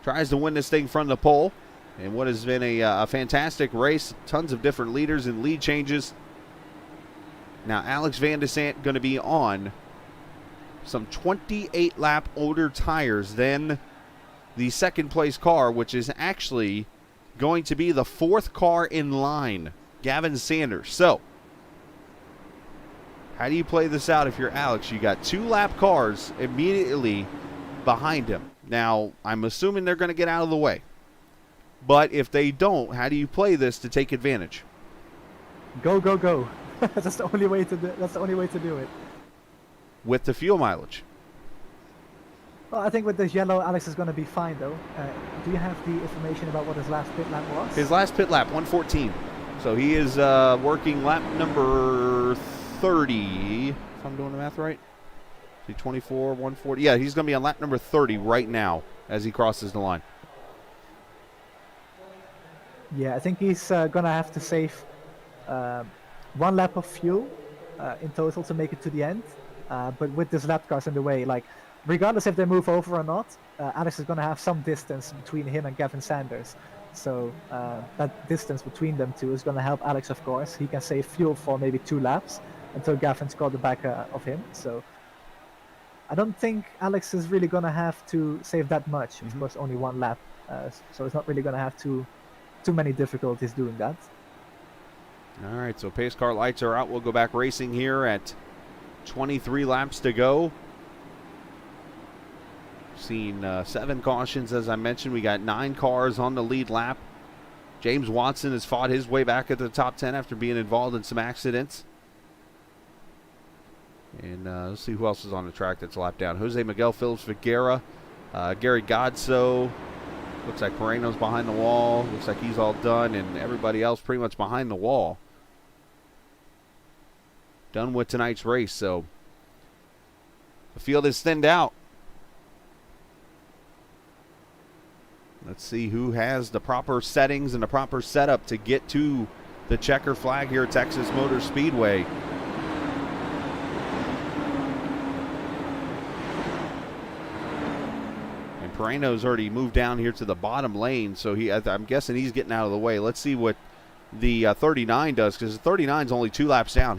tries to win this thing from the pole. And what has been a fantastic race. Tons of different leaders and lead changes. Now Alex Van de Sant going to be on some 28 lap older tires than the second place car, which is actually going to be the 4th car in line, Gavin Sanders. So how do you play this out if you're Alex? You got 2 lap cars immediately behind him. Now I'm assuming they're going to get out of the way. But if they don't, how do you play this to take advantage? Go, go, go. That's the only way to do it. With the fuel mileage. Well, I think with this yellow, Alex is going to be fine, though. Do you have the information about what his last pit lap was? His last pit lap, 1:14. So he is working lap number 30, if I'm doing the math right. See, 24, 140. Yeah, he's going to be on lap number 30 right now as he crosses the line. Yeah, I think he's going to have to save 1 lap of fuel in total to make it to the end. But with this lap cars in the way, like, regardless if they move over or not, Alex is going to have some distance between him and Gavin Sanders. So that distance between them two is going to help Alex, of course. He can save fuel for maybe 2 laps until Gavin's got the back of him. So I don't think Alex is really going to have to save that much. Of course, only 1 lap. So it's not really going to have too many difficulties doing that. All right, so pace car lights are out. We'll go back racing here at 23 laps to go. Seen 7 cautions, as I mentioned. We got 9 cars on the lead lap. James Watson has fought his way back at the top 10 after being involved in some accidents. And let's see who else is on the track that's lapped down. Jose Miguel Phillips Figuera, Gary Godso. Looks like Moreno's behind the wall. Looks like he's all done, and everybody else pretty much behind the wall. Done with tonight's race, so the field is thinned out. Let's see who has the proper settings and the proper setup to get to the checker flag here at Texas Motor Speedway. And Moreno's already moved down here to the bottom lane, so I'm guessing he's getting out of the way. Let's see what the 39 does, because the 39 is only 2 laps down.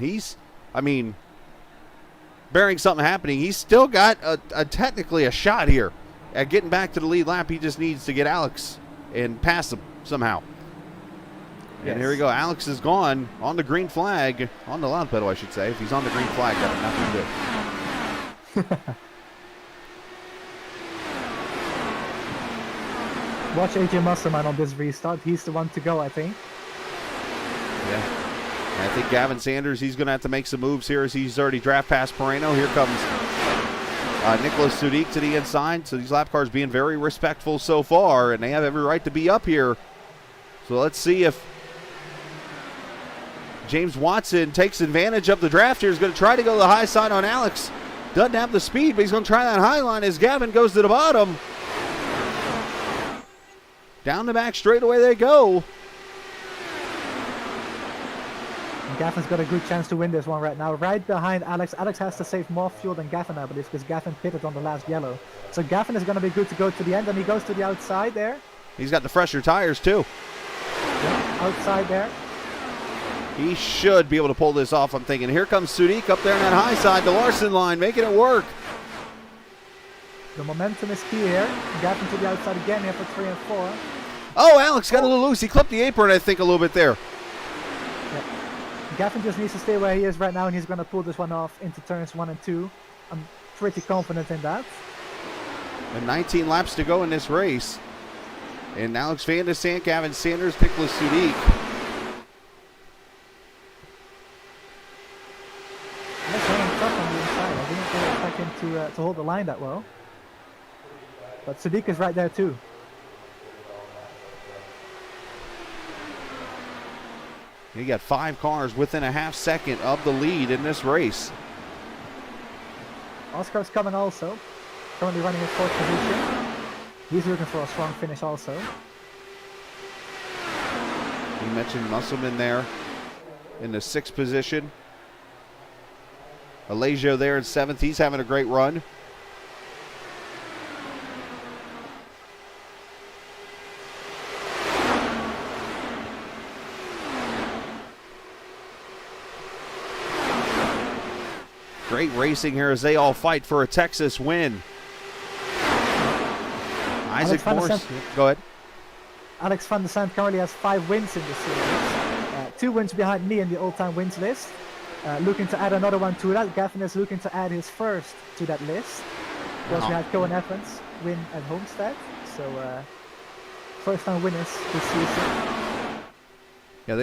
Bearing something happening, he's still got technically a shot here at getting back to the lead lap. He just needs to get Alex and pass him somehow. Yes. And here we go. Alex is gone on the green flag, on the loud pedal, I should say. If he's on the green flag, that would nothing to do. Watch AJ Musselman on this restart. He's the one to go, I think. Yeah. I think Gavin Sanders, he's going to have to make some moves here as he's already draft past Moreno. Here comes Nicholas Sudik to the inside. So these lap cars being very respectful so far, and they have every right to be up here. So let's see if James Watson takes advantage of the draft here. He's going to try to go to the high side on Alex. Doesn't have the speed, but he's going to try that high line as Gavin goes to the bottom. Down the back straightaway they go. And Gavin's got a good chance to win this one right now. Right behind Alex. Alex has to save more fuel than Gavin, I believe, because Gavin pitted on the last yellow. So Gavin is going to be good to go to the end, and he goes to the outside there. He's got the fresher tires too. Yeah, outside there. He should be able to pull this off, I'm thinking. Here comes Sudik up there on that high side, the Larson line, making it work. The momentum is key here. Gavin to the outside again here for 3 and 4. Oh, Alex got a little loose. He clipped the apron, I think, a little bit there. Yeah. Gavin just needs to stay where he is right now, and he's going to pull this one off into turns 1 and 2. I'm pretty confident in that. And 19 laps to go in this race. And Alex Van de Sant, Gavin Sanders, Nicholas Sudik. That's running tough on the inside. I didn't really expect him to hold the line that well. But Sudik is right there too. He got 5 cars within a half second of the lead in this race. Oscar's coming also. Currently running in 4th position. He's looking for a strong finish also. You mentioned Musselman there in the 6th position. Alejo there in 7th. He's having a great run. Great racing here as they all fight for a Texas win. Isaac Morse. Go ahead. Alex Van der Sant currently has 5 wins in the series. 2 wins behind me in the all-time wins list. Looking to add another one to that. Gavin is looking to add his first to that list. Of course, we had Cohen Evans win at Homestead. So, first-time winners this season. Yeah,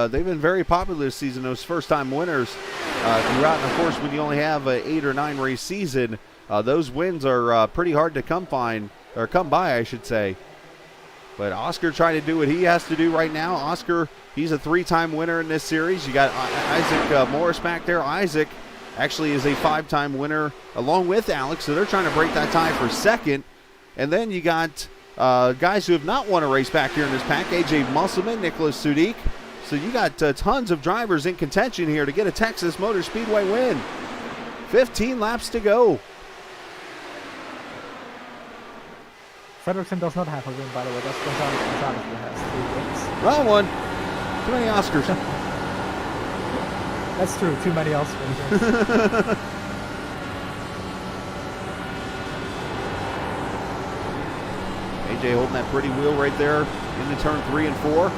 they've been very popular this season, those first-time winners throughout. And, of course, when you only have an 8 or 9 race season, those wins are pretty hard to come by, I should say. But Oscar trying to do what he has to do right now. Oscar, he's a 3-time winner in this series. You got Isaac Morris back there. Isaac actually is a 5-time winner along with Alex, so they're trying to break that tie for 2nd. And then you got guys who have not won a race back here in this pack. AJ Musselman, Nicholas Sudik. So you got tons of drivers in contention here to get a Texas Motor Speedway win. 15 laps to go. Fredrickson does not have a win, by the way. That's Gonzalez who has 3 wins. Wrong one. Too many Oscars. That's true. Too many Oscars. AJ holding that pretty wheel right there into turn 3 and 4.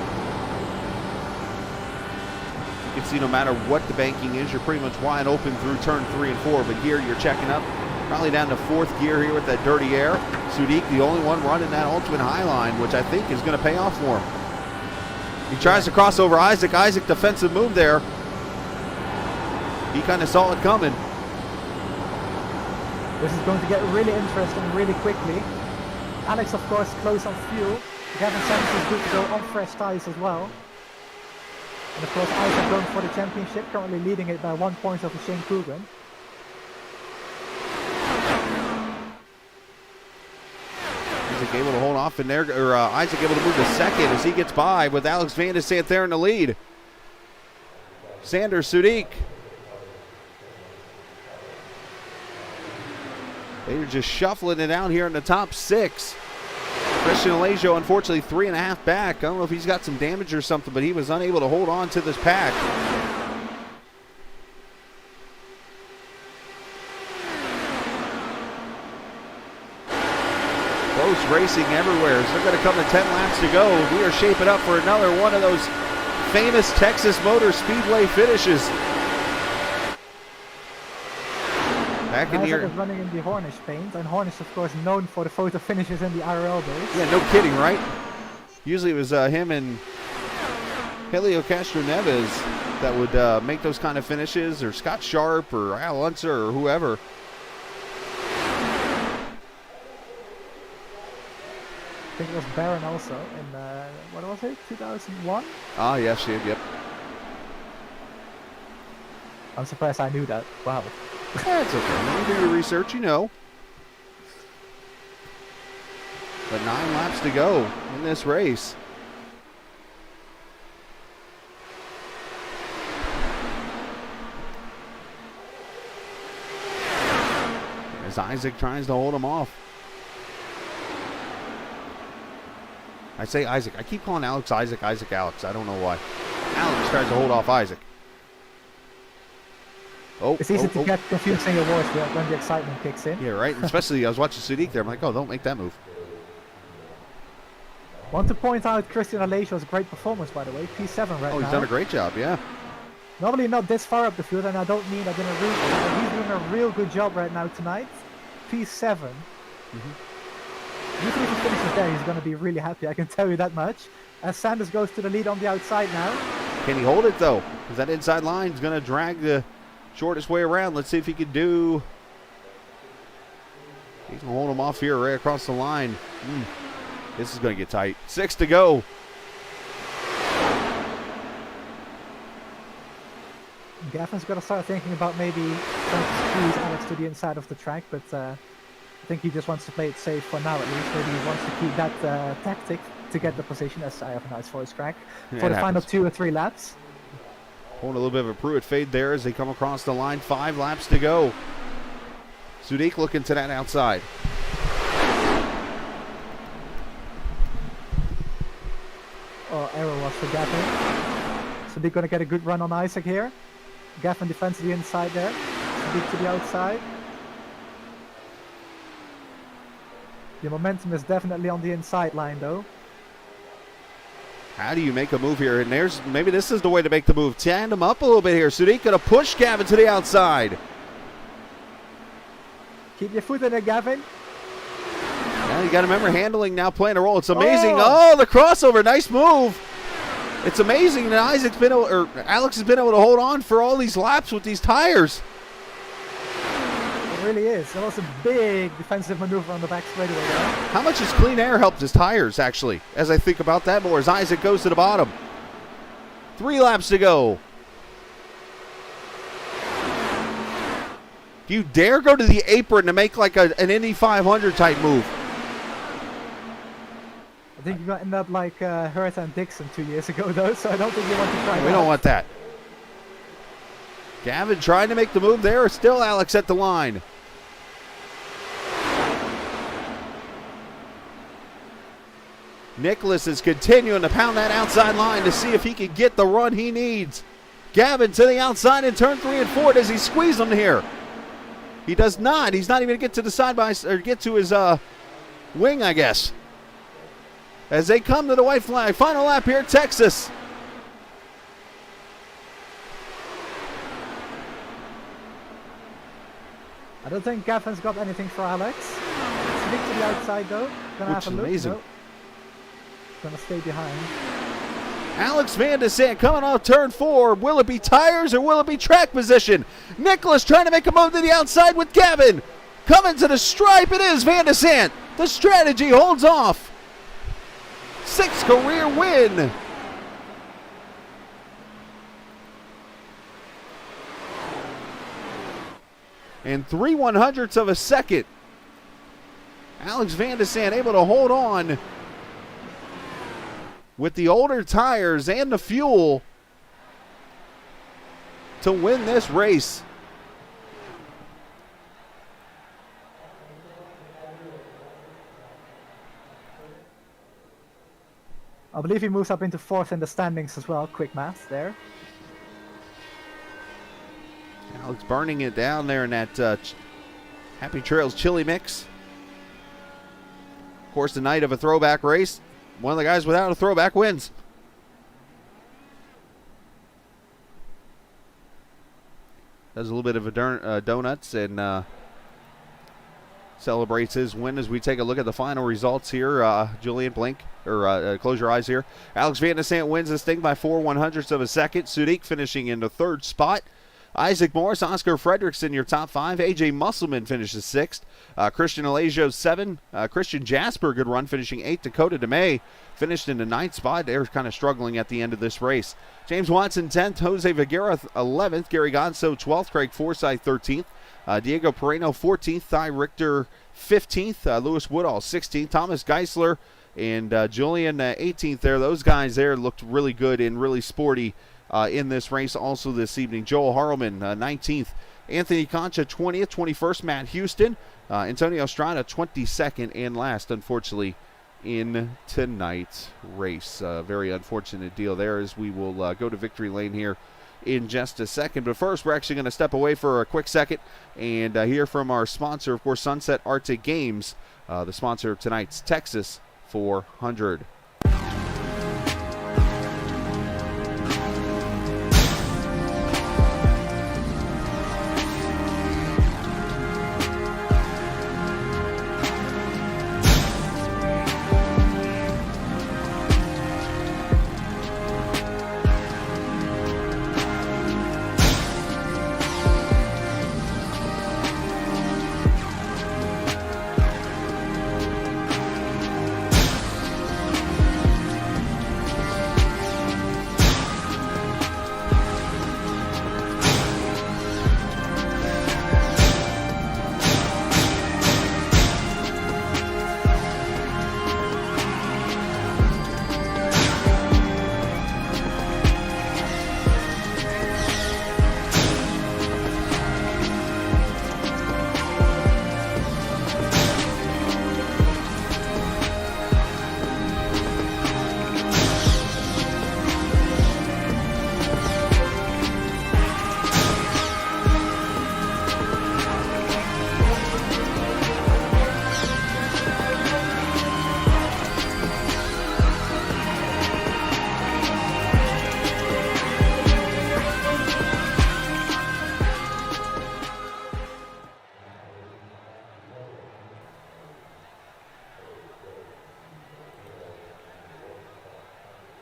You can see no matter what the banking is, you're pretty much wide open through turn 3 and 4. But here you're checking up, probably down to 4th gear here with that dirty air. Sudik, the only one running that ultimate high line, which I think is going to pay off for him. He tries to cross over Isaac. Isaac, defensive move there. He kind of saw it coming. This is going to get really interesting really quickly. Alex, of course, close on fuel. Gavin Sanders is good to go on fresh tires as well. And of course, Isaac going for the championship, currently leading it by 1 point over Shane Coogan. Isaac able to hold off in there, or Isaac able to move to 2nd as he gets by with Alex Van de Sant there in the lead. Sanders, Sudik. They're just shuffling it out here in the top 6. Christian Alejo, unfortunately, 3.5 back. I don't know if he's got some damage or something, but he was unable to hold on to this pack. Close racing everywhere. So they're going to come to 10 laps to go. We are shaping up for another one of those famous Texas Motor Speedway finishes. Back in here. Isaac is running in the Hornish paint, and Hornish, of course, known for the photo finishes in the IRL days. Yeah, no kidding, right? Usually it was him and Helio Castro Neves that would make those kind of finishes, or Scott Sharp, or Al Unser, or whoever. I think it was Barron also in, what was it, 2001? Ah, yes, yep. I'm surprised I knew that. Wow. That's okay. When you do your research, you know. But 9 laps to go in this race. As Isaac tries to hold him off. I say Isaac. I keep calling Alex Isaac, Isaac Alex. I don't know why. Alex tries to hold off Isaac. Oh, It's easy to get confusing awards when the excitement kicks in. Yeah, right. Especially I was watching Sadiq there. I'm like, oh, don't make that move. Want to point out Christian Aleixo's great performance, by the way. P7 right now. Oh, he's done a great job, yeah. Normally not this far up the field, and I don't mean that in a rude way, but he's doing a real good job right now tonight. P7. Usually if he finishes there, he's going to be really happy, I can tell you that much. As Sanders goes to the lead on the outside now. Can he hold it, though? Because that inside line is going to drag the shortest way around. Let's see if he can do... He's going to hold him off here right across the line. This is going to get tight. 6 to go. Gavin's got to start thinking about maybe trying to squeeze Alex to the inside of the track, but I think he just wants to play it safe for now at least. Maybe he wants to keep that tactic to get the position, as I have a nice voice crack, for the final 2 or 3 laps. Holding a little bit of a Pruitt fade there as they come across the line. 5 laps to go. Sadiq looking to that outside. Oh, error was for Gavin. So they're going to get a good run on Isaac here. Gavin defends the inside there. Sadiq to the outside. The momentum is definitely on the inside line though. How do you make a move here? And there's maybe this is the way to make the move. Tandem up a little bit here. Sadiq going to push Gavin to the outside. Keep your foot in there, Gavin. Yeah, you got to remember handling now playing a role. It's amazing. Oh, the crossover. Nice move. It's amazing that Alex has been able to hold on for all these laps with these tires. It really is. That was a big defensive maneuver on the back straightaway there. How much has clean air helped his tires, actually, as I think about that more, as Isaac goes to the bottom. 3 laps to go. Do you dare go to the apron to make like an Indy 500 type move? I think you're going to end up like Herta and Dixon 2 years ago, though, so I don't think you want to try that. We don't want that. Gavin trying to make the move there. Still Alex at the line. Nicholas is continuing to pound that outside line to see if he can get the run he needs. Gavin to the outside in turn 3 and 4. Does he squeeze him here? He does not. He's not even going to get to the side by or get to his wing, I guess. As they come to the white flag. Final lap here, Texas. I don't think Gavin's got anything for Alex. Sadiq to the outside though. Gonna Which have a look. amazing. No. Gonna stay behind. Alex Van de Sant coming off turn 4. Will it be tires or will it be track position? Nicholas trying to make a move to the outside with Gavin. Coming to the stripe. It is Van de Sant. The strategy holds off. 6th career win. And 3/100ths of a second. Alex Van de Sant able to hold on with the older tires and the fuel to win this race. I believe he moves up into 4th in the standings as well. Quick math there. Alex burning it down there in that Happy Trails chili mix. Of course, the night of a throwback race, one of the guys without a throwback wins. Does a little bit of a donuts and celebrates his win as we take a look at the final results here. Julian, blink or close your eyes here. Alex Van de Sant wins this thing by 4/100ths of a second. Sadiq finishing in the 3rd spot. Isaac Morris, Oscar Fredrickson, your top 5. A.J. Musselman finishes 6th. Christian Alejo, 7. Christian Jasper, good run, finishing 8th. Dakota DeMay finished in the 9th spot. They're kind of struggling at the end of this race. James Watson, 10th. Jose Viguera, 11th. Gary Gonso, 12th. Craig Forsyth, 13th. Diego Pereno, 14th. Ty Richter, 15th. Lewis Woodall, 16th. Thomas Geisler and Julian, 18th there. Those guys there looked really good and really sporty in this race also this evening. Joel Harleman, 19th. Anthony Concha, 20th. 21st, Matt Houston. Antonio Estrada, 22nd and last, unfortunately, in tonight's race. Very unfortunate deal there, as we will go to victory lane here in just a second. But first, we're actually going to step away for a quick second and hear from our sponsor, of course, Sunset Arctic Games, the sponsor of tonight's Texas 400.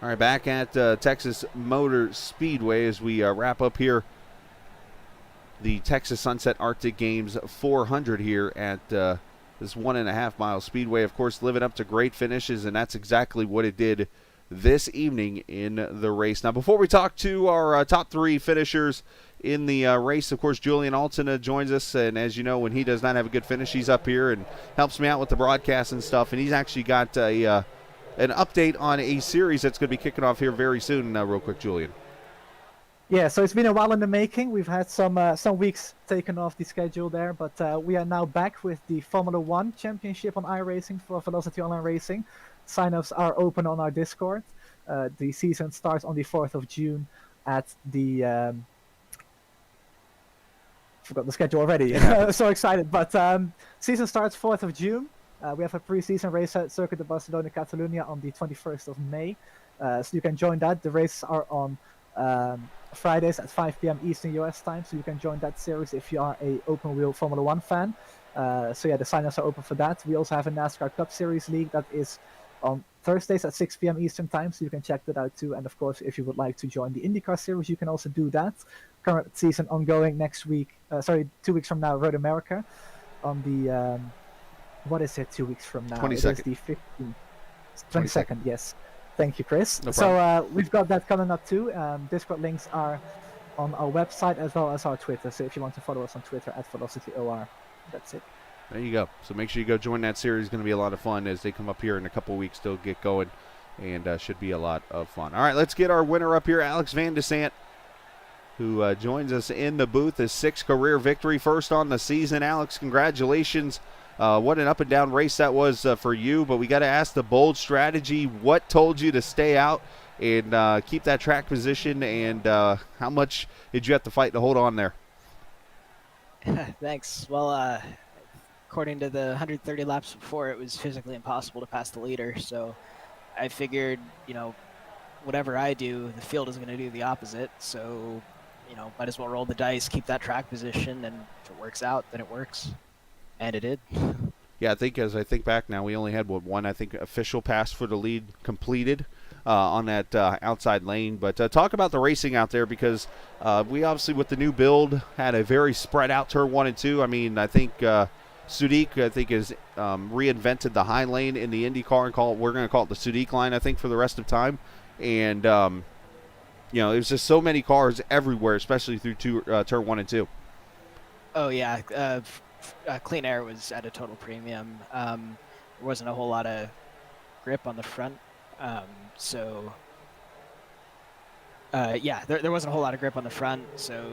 All right, back at Texas Motor Speedway as we wrap up here the Texas Sunset Arctic Games 400 here at this 1.5 mile speedway. Of course, living up to great finishes, and that's exactly what it did this evening in the race. Now, before we talk to our top 3 finishers in the race, of course, Julian Altina joins us, and as you know, when he does not have a good finish, he's up here and helps me out with the broadcast and stuff, and he's actually got an update on a series that's going to be kicking off here very soon. Real quick, Julian. Yeah, so it's been a while in the making. We've had some weeks taken off the schedule there, but we are now back with the Formula One Championship on iRacing for Velocity Online Racing. Sign-ups are open on our Discord. The season starts on the 4th of June at the... forgot the schedule already. So excited. But season starts 4th of June. We have a pre-season race at Circuit de Barcelona, Catalunya on the 21st of May. So you can join that. The races are on Fridays at 5 p.m. Eastern US time. So you can join that series if you are a open wheel Formula One fan. So yeah, the sign-ups are open for that. We also have a NASCAR Cup Series League that is on Thursdays at 6 p.m. Eastern time. So you can check that out too. And of course, if you would like to join the IndyCar series, you can also do that. Current season ongoing next week. 2 weeks from now, Road America on the... what is it 2 weeks from now? 22nd. It is the 15th. 22nd, yes. Thank you, Chris. No So we've got that coming up too. Discord links are on our website as well as our Twitter. So if you want to follow us on Twitter at VelocityOR, that's it. There you go. So make sure you go join that series. It's going to be a lot of fun as they come up here in a couple weeks. They'll get going and should be a lot of fun. All right, let's get our winner up here, Alex Van Desant, who joins us in the booth. His 6th career victory, first on the season. Alex, congratulations. What an up and down race that was for you, but we got to ask the bold strategy. What told you to stay out and keep that track position, and how much did you have to fight to hold on there? Thanks. Well, according to the 130 laps before, it was physically impossible to pass the leader, so I figured, whatever I do, the field is going to do the opposite, so, might as well roll the dice, keep that track position, and if it works out, then it works. And it did. Yeah, I think as I think back now, we only had one, I think, official pass for the lead completed on that outside lane. But talk about the racing out there, because we obviously, with the new build, had a very spread out turn 1 and 2. I mean, I think Sudik, has reinvented the high lane in the IndyCar and we're going to call it the Sudik line, I think, for the rest of time. And there's just so many cars everywhere, especially through turn 1 and 2. Oh yeah, Clean Air was at a total premium. There wasn't a whole lot of grip on the front, so there wasn't a whole lot of grip on the front. So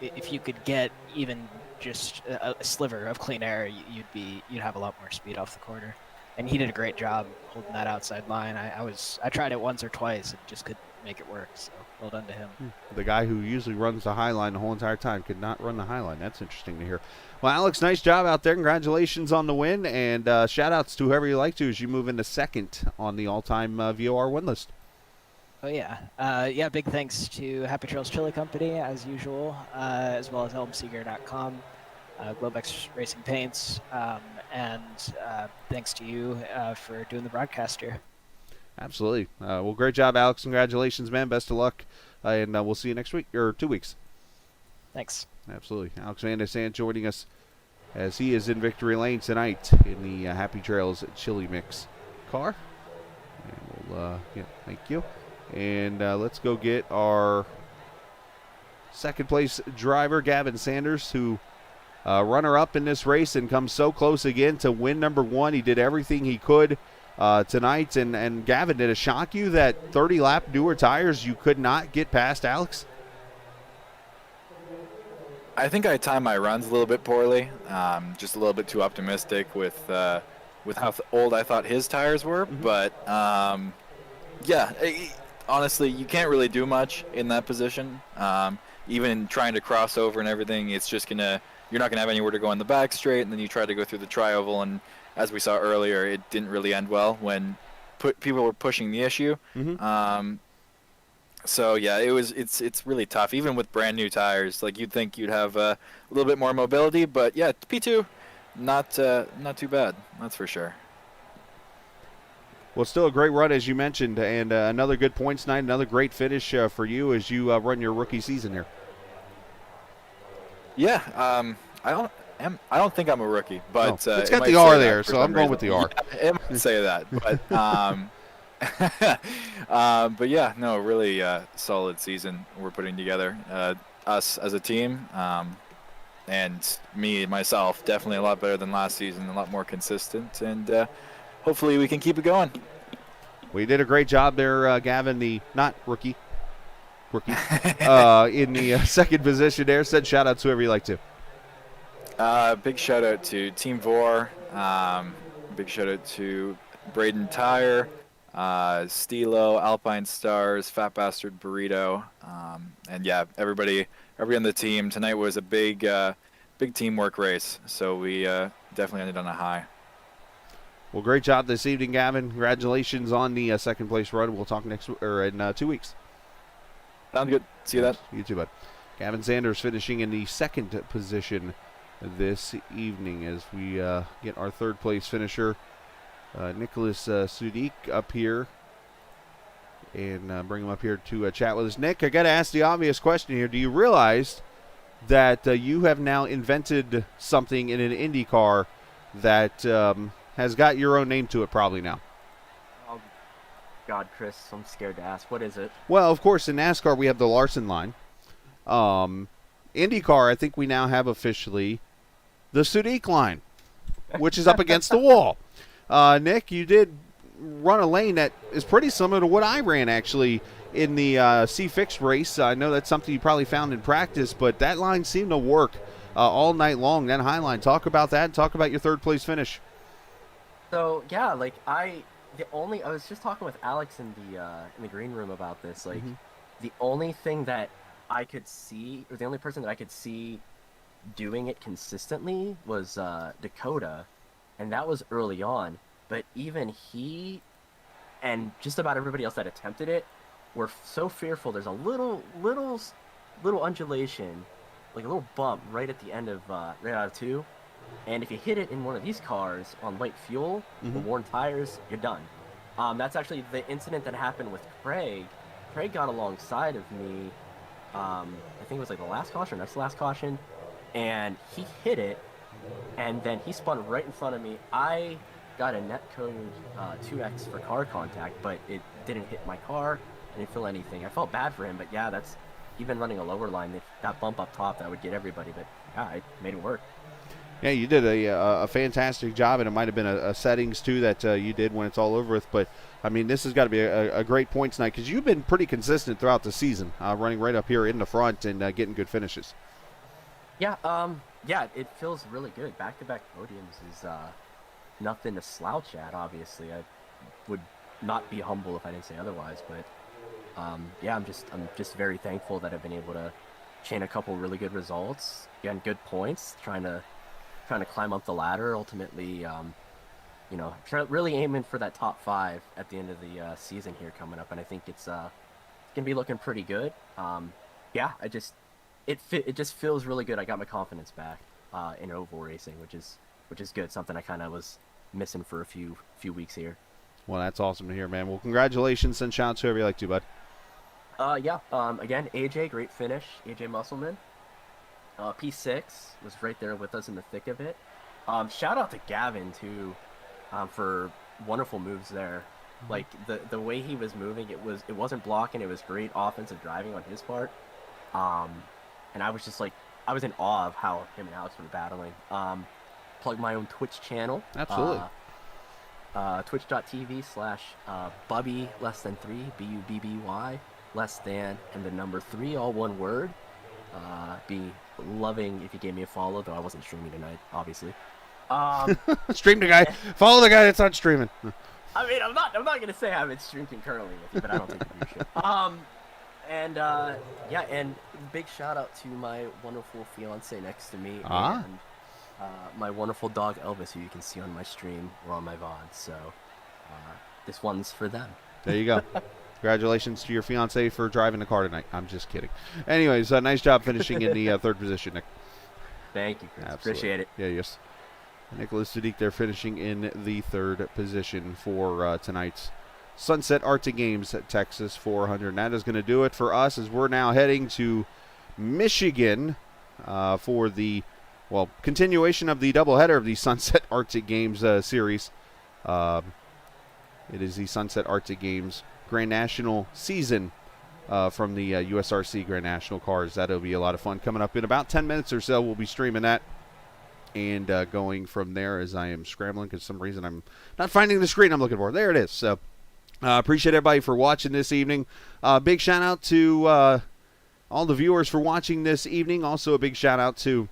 if you could get even just a sliver of Clean Air, you'd have a lot more speed off the corner. And he did a great job holding that outside line. I tried it once or twice and just couldn't make it work. So well done to him. The guy who usually runs the high line the whole entire time could not run the high line. That's interesting to hear. Well, Alex, nice job out there. Congratulations on the win, and shout-outs to whoever you like to as you move into second on the all-time VOR win list. Oh, yeah. Big thanks to Happy Trails Chili Company, as usual, as well as helmseeger.com, Globex Racing Paints, and thanks to you for doing the broadcast here. Absolutely. Well, great job, Alex. Congratulations, man. Best of luck, and we'll see you next week, or 2 weeks. Thanks. Absolutely. Alex Van der Sant joining us as he is in victory lane tonight in the Happy Trails Chili Mix car. And we'll, thank you. And let's go get our second place driver, Gavin Sanders, who runner-up in this race and comes so close again to win number 1. He did everything he could tonight. And Gavin, did it shock you that 30-lap newer tires you could not get past Alex? I think I timed my runs a little bit poorly, just a little bit too optimistic with how old I thought his tires were. Mm-hmm. But honestly, you can't really do much in that position. Even trying to cross over and everything, it's just you're not gonna have anywhere to go on the back straight, and then you try to go through the tri-oval, and as we saw earlier, it didn't really end well when people were pushing the issue. Mm-hmm. So yeah, it's really tough, even with brand new tires. Like, you'd think you'd have a little bit more mobility, but yeah, P2, not too bad, that's for sure. Well, still a great run, as you mentioned, and another good points night, another great finish for you as you run your rookie season here. Yeah, I don't think I'm a rookie, but it's got the R there, so I'm going with the R. Yeah, it might say that, but but yeah, no, really solid season we're putting together. Us as a team, and myself, definitely a lot better than last season, a lot more consistent, and hopefully we can keep it going. We did a great job there, Gavin, the not rookie, in the second position there. Said shout-outs to whoever you like to. Big shout-out to Team VOR. Big shout-out to Braden Tire, Stilo, Alpine Stars, Fat Bastard Burrito, and yeah, everybody on the team. Tonight was a big teamwork race, so we definitely ended on a high. Well, great job this evening, Gavin. Congratulations on the second place run. We'll talk in 2 weeks. Sounds good. See you then. You too, bud. Gavin Sanders finishing in the second position this evening as we get our third place finisher, Nicholas Sudik, up here, and bring him up here to chat with us. Nick, I got to ask the obvious question here. Do you realize that you have now invented something in an IndyCar that has got your own name to it probably now? Oh, God, Chris, I'm scared to ask. What is it? Well, of course, in NASCAR we have the Larson line. IndyCar, I think we now have officially the Sudik line, which is up against the wall. Nick, you did run a lane that is pretty similar to what I ran, actually, in the C-Fix race. I know that's something you probably found in practice, but that line seemed to work all night long, that high line. Talk about that and talk about your third place finish. So, yeah, like, I was just talking with Alex in the green room about this. Like, the only thing that I could see, or the only person that I could see doing it consistently was Dakota, and that was early on. But even he and just about everybody else that attempted it were so fearful. There's a little undulation, like a little bump right at the end of right out of 2, and if you hit it in one of these cars on light fuel, the worn tires, you're done. That's actually the incident that happened with Craig. Craig got alongside of me. I think it was like the last caution, that's the last caution, and he hit it, and then he spun right in front of me. I got a net code 2x for car contact, but it didn't hit my car. I didn't feel anything. I felt bad for him, but yeah, that's even running a lower line. If that bump up top, that would get everybody. But yeah, I made it work. Yeah, you did a fantastic job, and it might have been a settings too that you did when it's all over with. But I mean, this has got to be a great points night because you've been pretty consistent throughout the season, running right up here in the front and getting good finishes. Yeah, yeah, it feels really good. Back-to-back podiums is nothing to slouch at. Obviously, I would not be humble if I didn't say otherwise. But yeah, I'm just very thankful that I've been able to chain a couple really good results, getting good points, trying to climb up the ladder. Ultimately, you know, really aiming for that top 5 at the end of the season here coming up, and I think it's gonna be looking pretty good. Yeah, it just feels really good. I got my confidence back in oval racing, which is good. Something I kind of was missing for a few weeks here. Well, that's awesome to hear, man. Well, congratulations. Send shout outs whoever you like to, bud. Yeah. Again, AJ, great finish. AJ Musselman. P6 was right there with us in the thick of it. Shout out to Gavin too, for wonderful moves there. Like the way he was moving, it wasn't blocking. It was great offensive driving on his part. And I was just like, I was in awe of how him and Alex were battling. Plug my own Twitch channel. Absolutely. Twitch.tv/Bubby <3 BUBBY <, and the number 3, all one word. Be loving if you gave me a follow, though I wasn't streaming tonight, obviously. Stream the guy. Follow the guy that's not streaming. I mean, I'm not gonna say I haven't streamed concurrently with you, but I don't think you should. And yeah, and big shout out to my wonderful fiance next to me, and my wonderful dog Elvis, who you can see on my stream or on my VOD. So this one's for them. There you go. Congratulations to your fiance for driving the car tonight. I'm just kidding. Anyways, nice job finishing in the third position, Nick. Thank you, Chris. Absolutely. Appreciate it. Yeah, yes. Nicholas Sadiq there finishing in the third position for tonight's Sunset Arctic Games at Texas 400. And that is going to do it for us as we're now heading to Michigan for the, well, continuation of the doubleheader of the Sunset Arctic Games series. It is the Sunset Arctic Games Grand National season from the USRC Grand National cars. That'll be a lot of fun coming up in about 10 minutes or so. We'll be streaming that and going from there as I am scrambling because for some reason I'm not finding the screen I'm looking for. There it is. So appreciate everybody for watching this evening. Big shout out to all the viewers for watching this evening. Also a big shout out to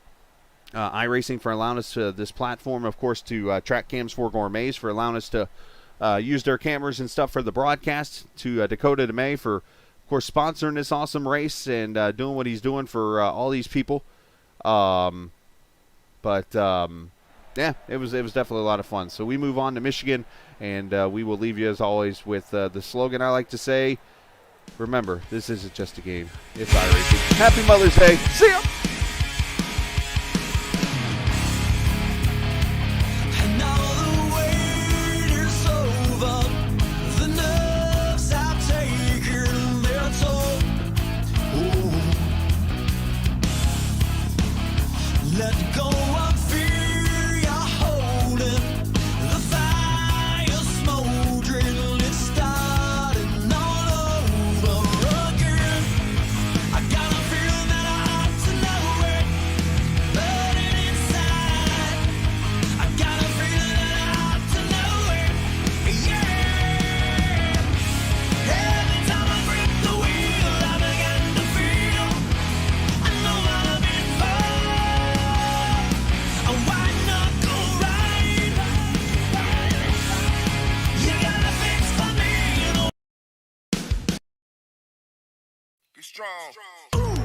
iRacing for allowing us this platform, of course, to Track Cams for Gourmets for allowing us to use their cameras and stuff for the broadcast, to Dakota DeMay for, of course, sponsoring this awesome race and doing what he's doing for all these people. Yeah, it was definitely a lot of fun. So we move on to Michigan, and we will leave you, as always, with the slogan I like to say. Remember, this isn't just a game. It's iRacing. Happy Mother's Day. See ya! And now the wait is over. The nerves have taken their toll. Ooh. Let go of fear you're holding. The fire smoldering, it's starting all over again. I got a feeling that I ought to know it, burning inside. I got a feeling that I ought to know it, yeah. Every time I grip the wheel, I begin to feel I know what I've been for. A white knuckle ride. You gotta fix for me. Be strong. Ooh.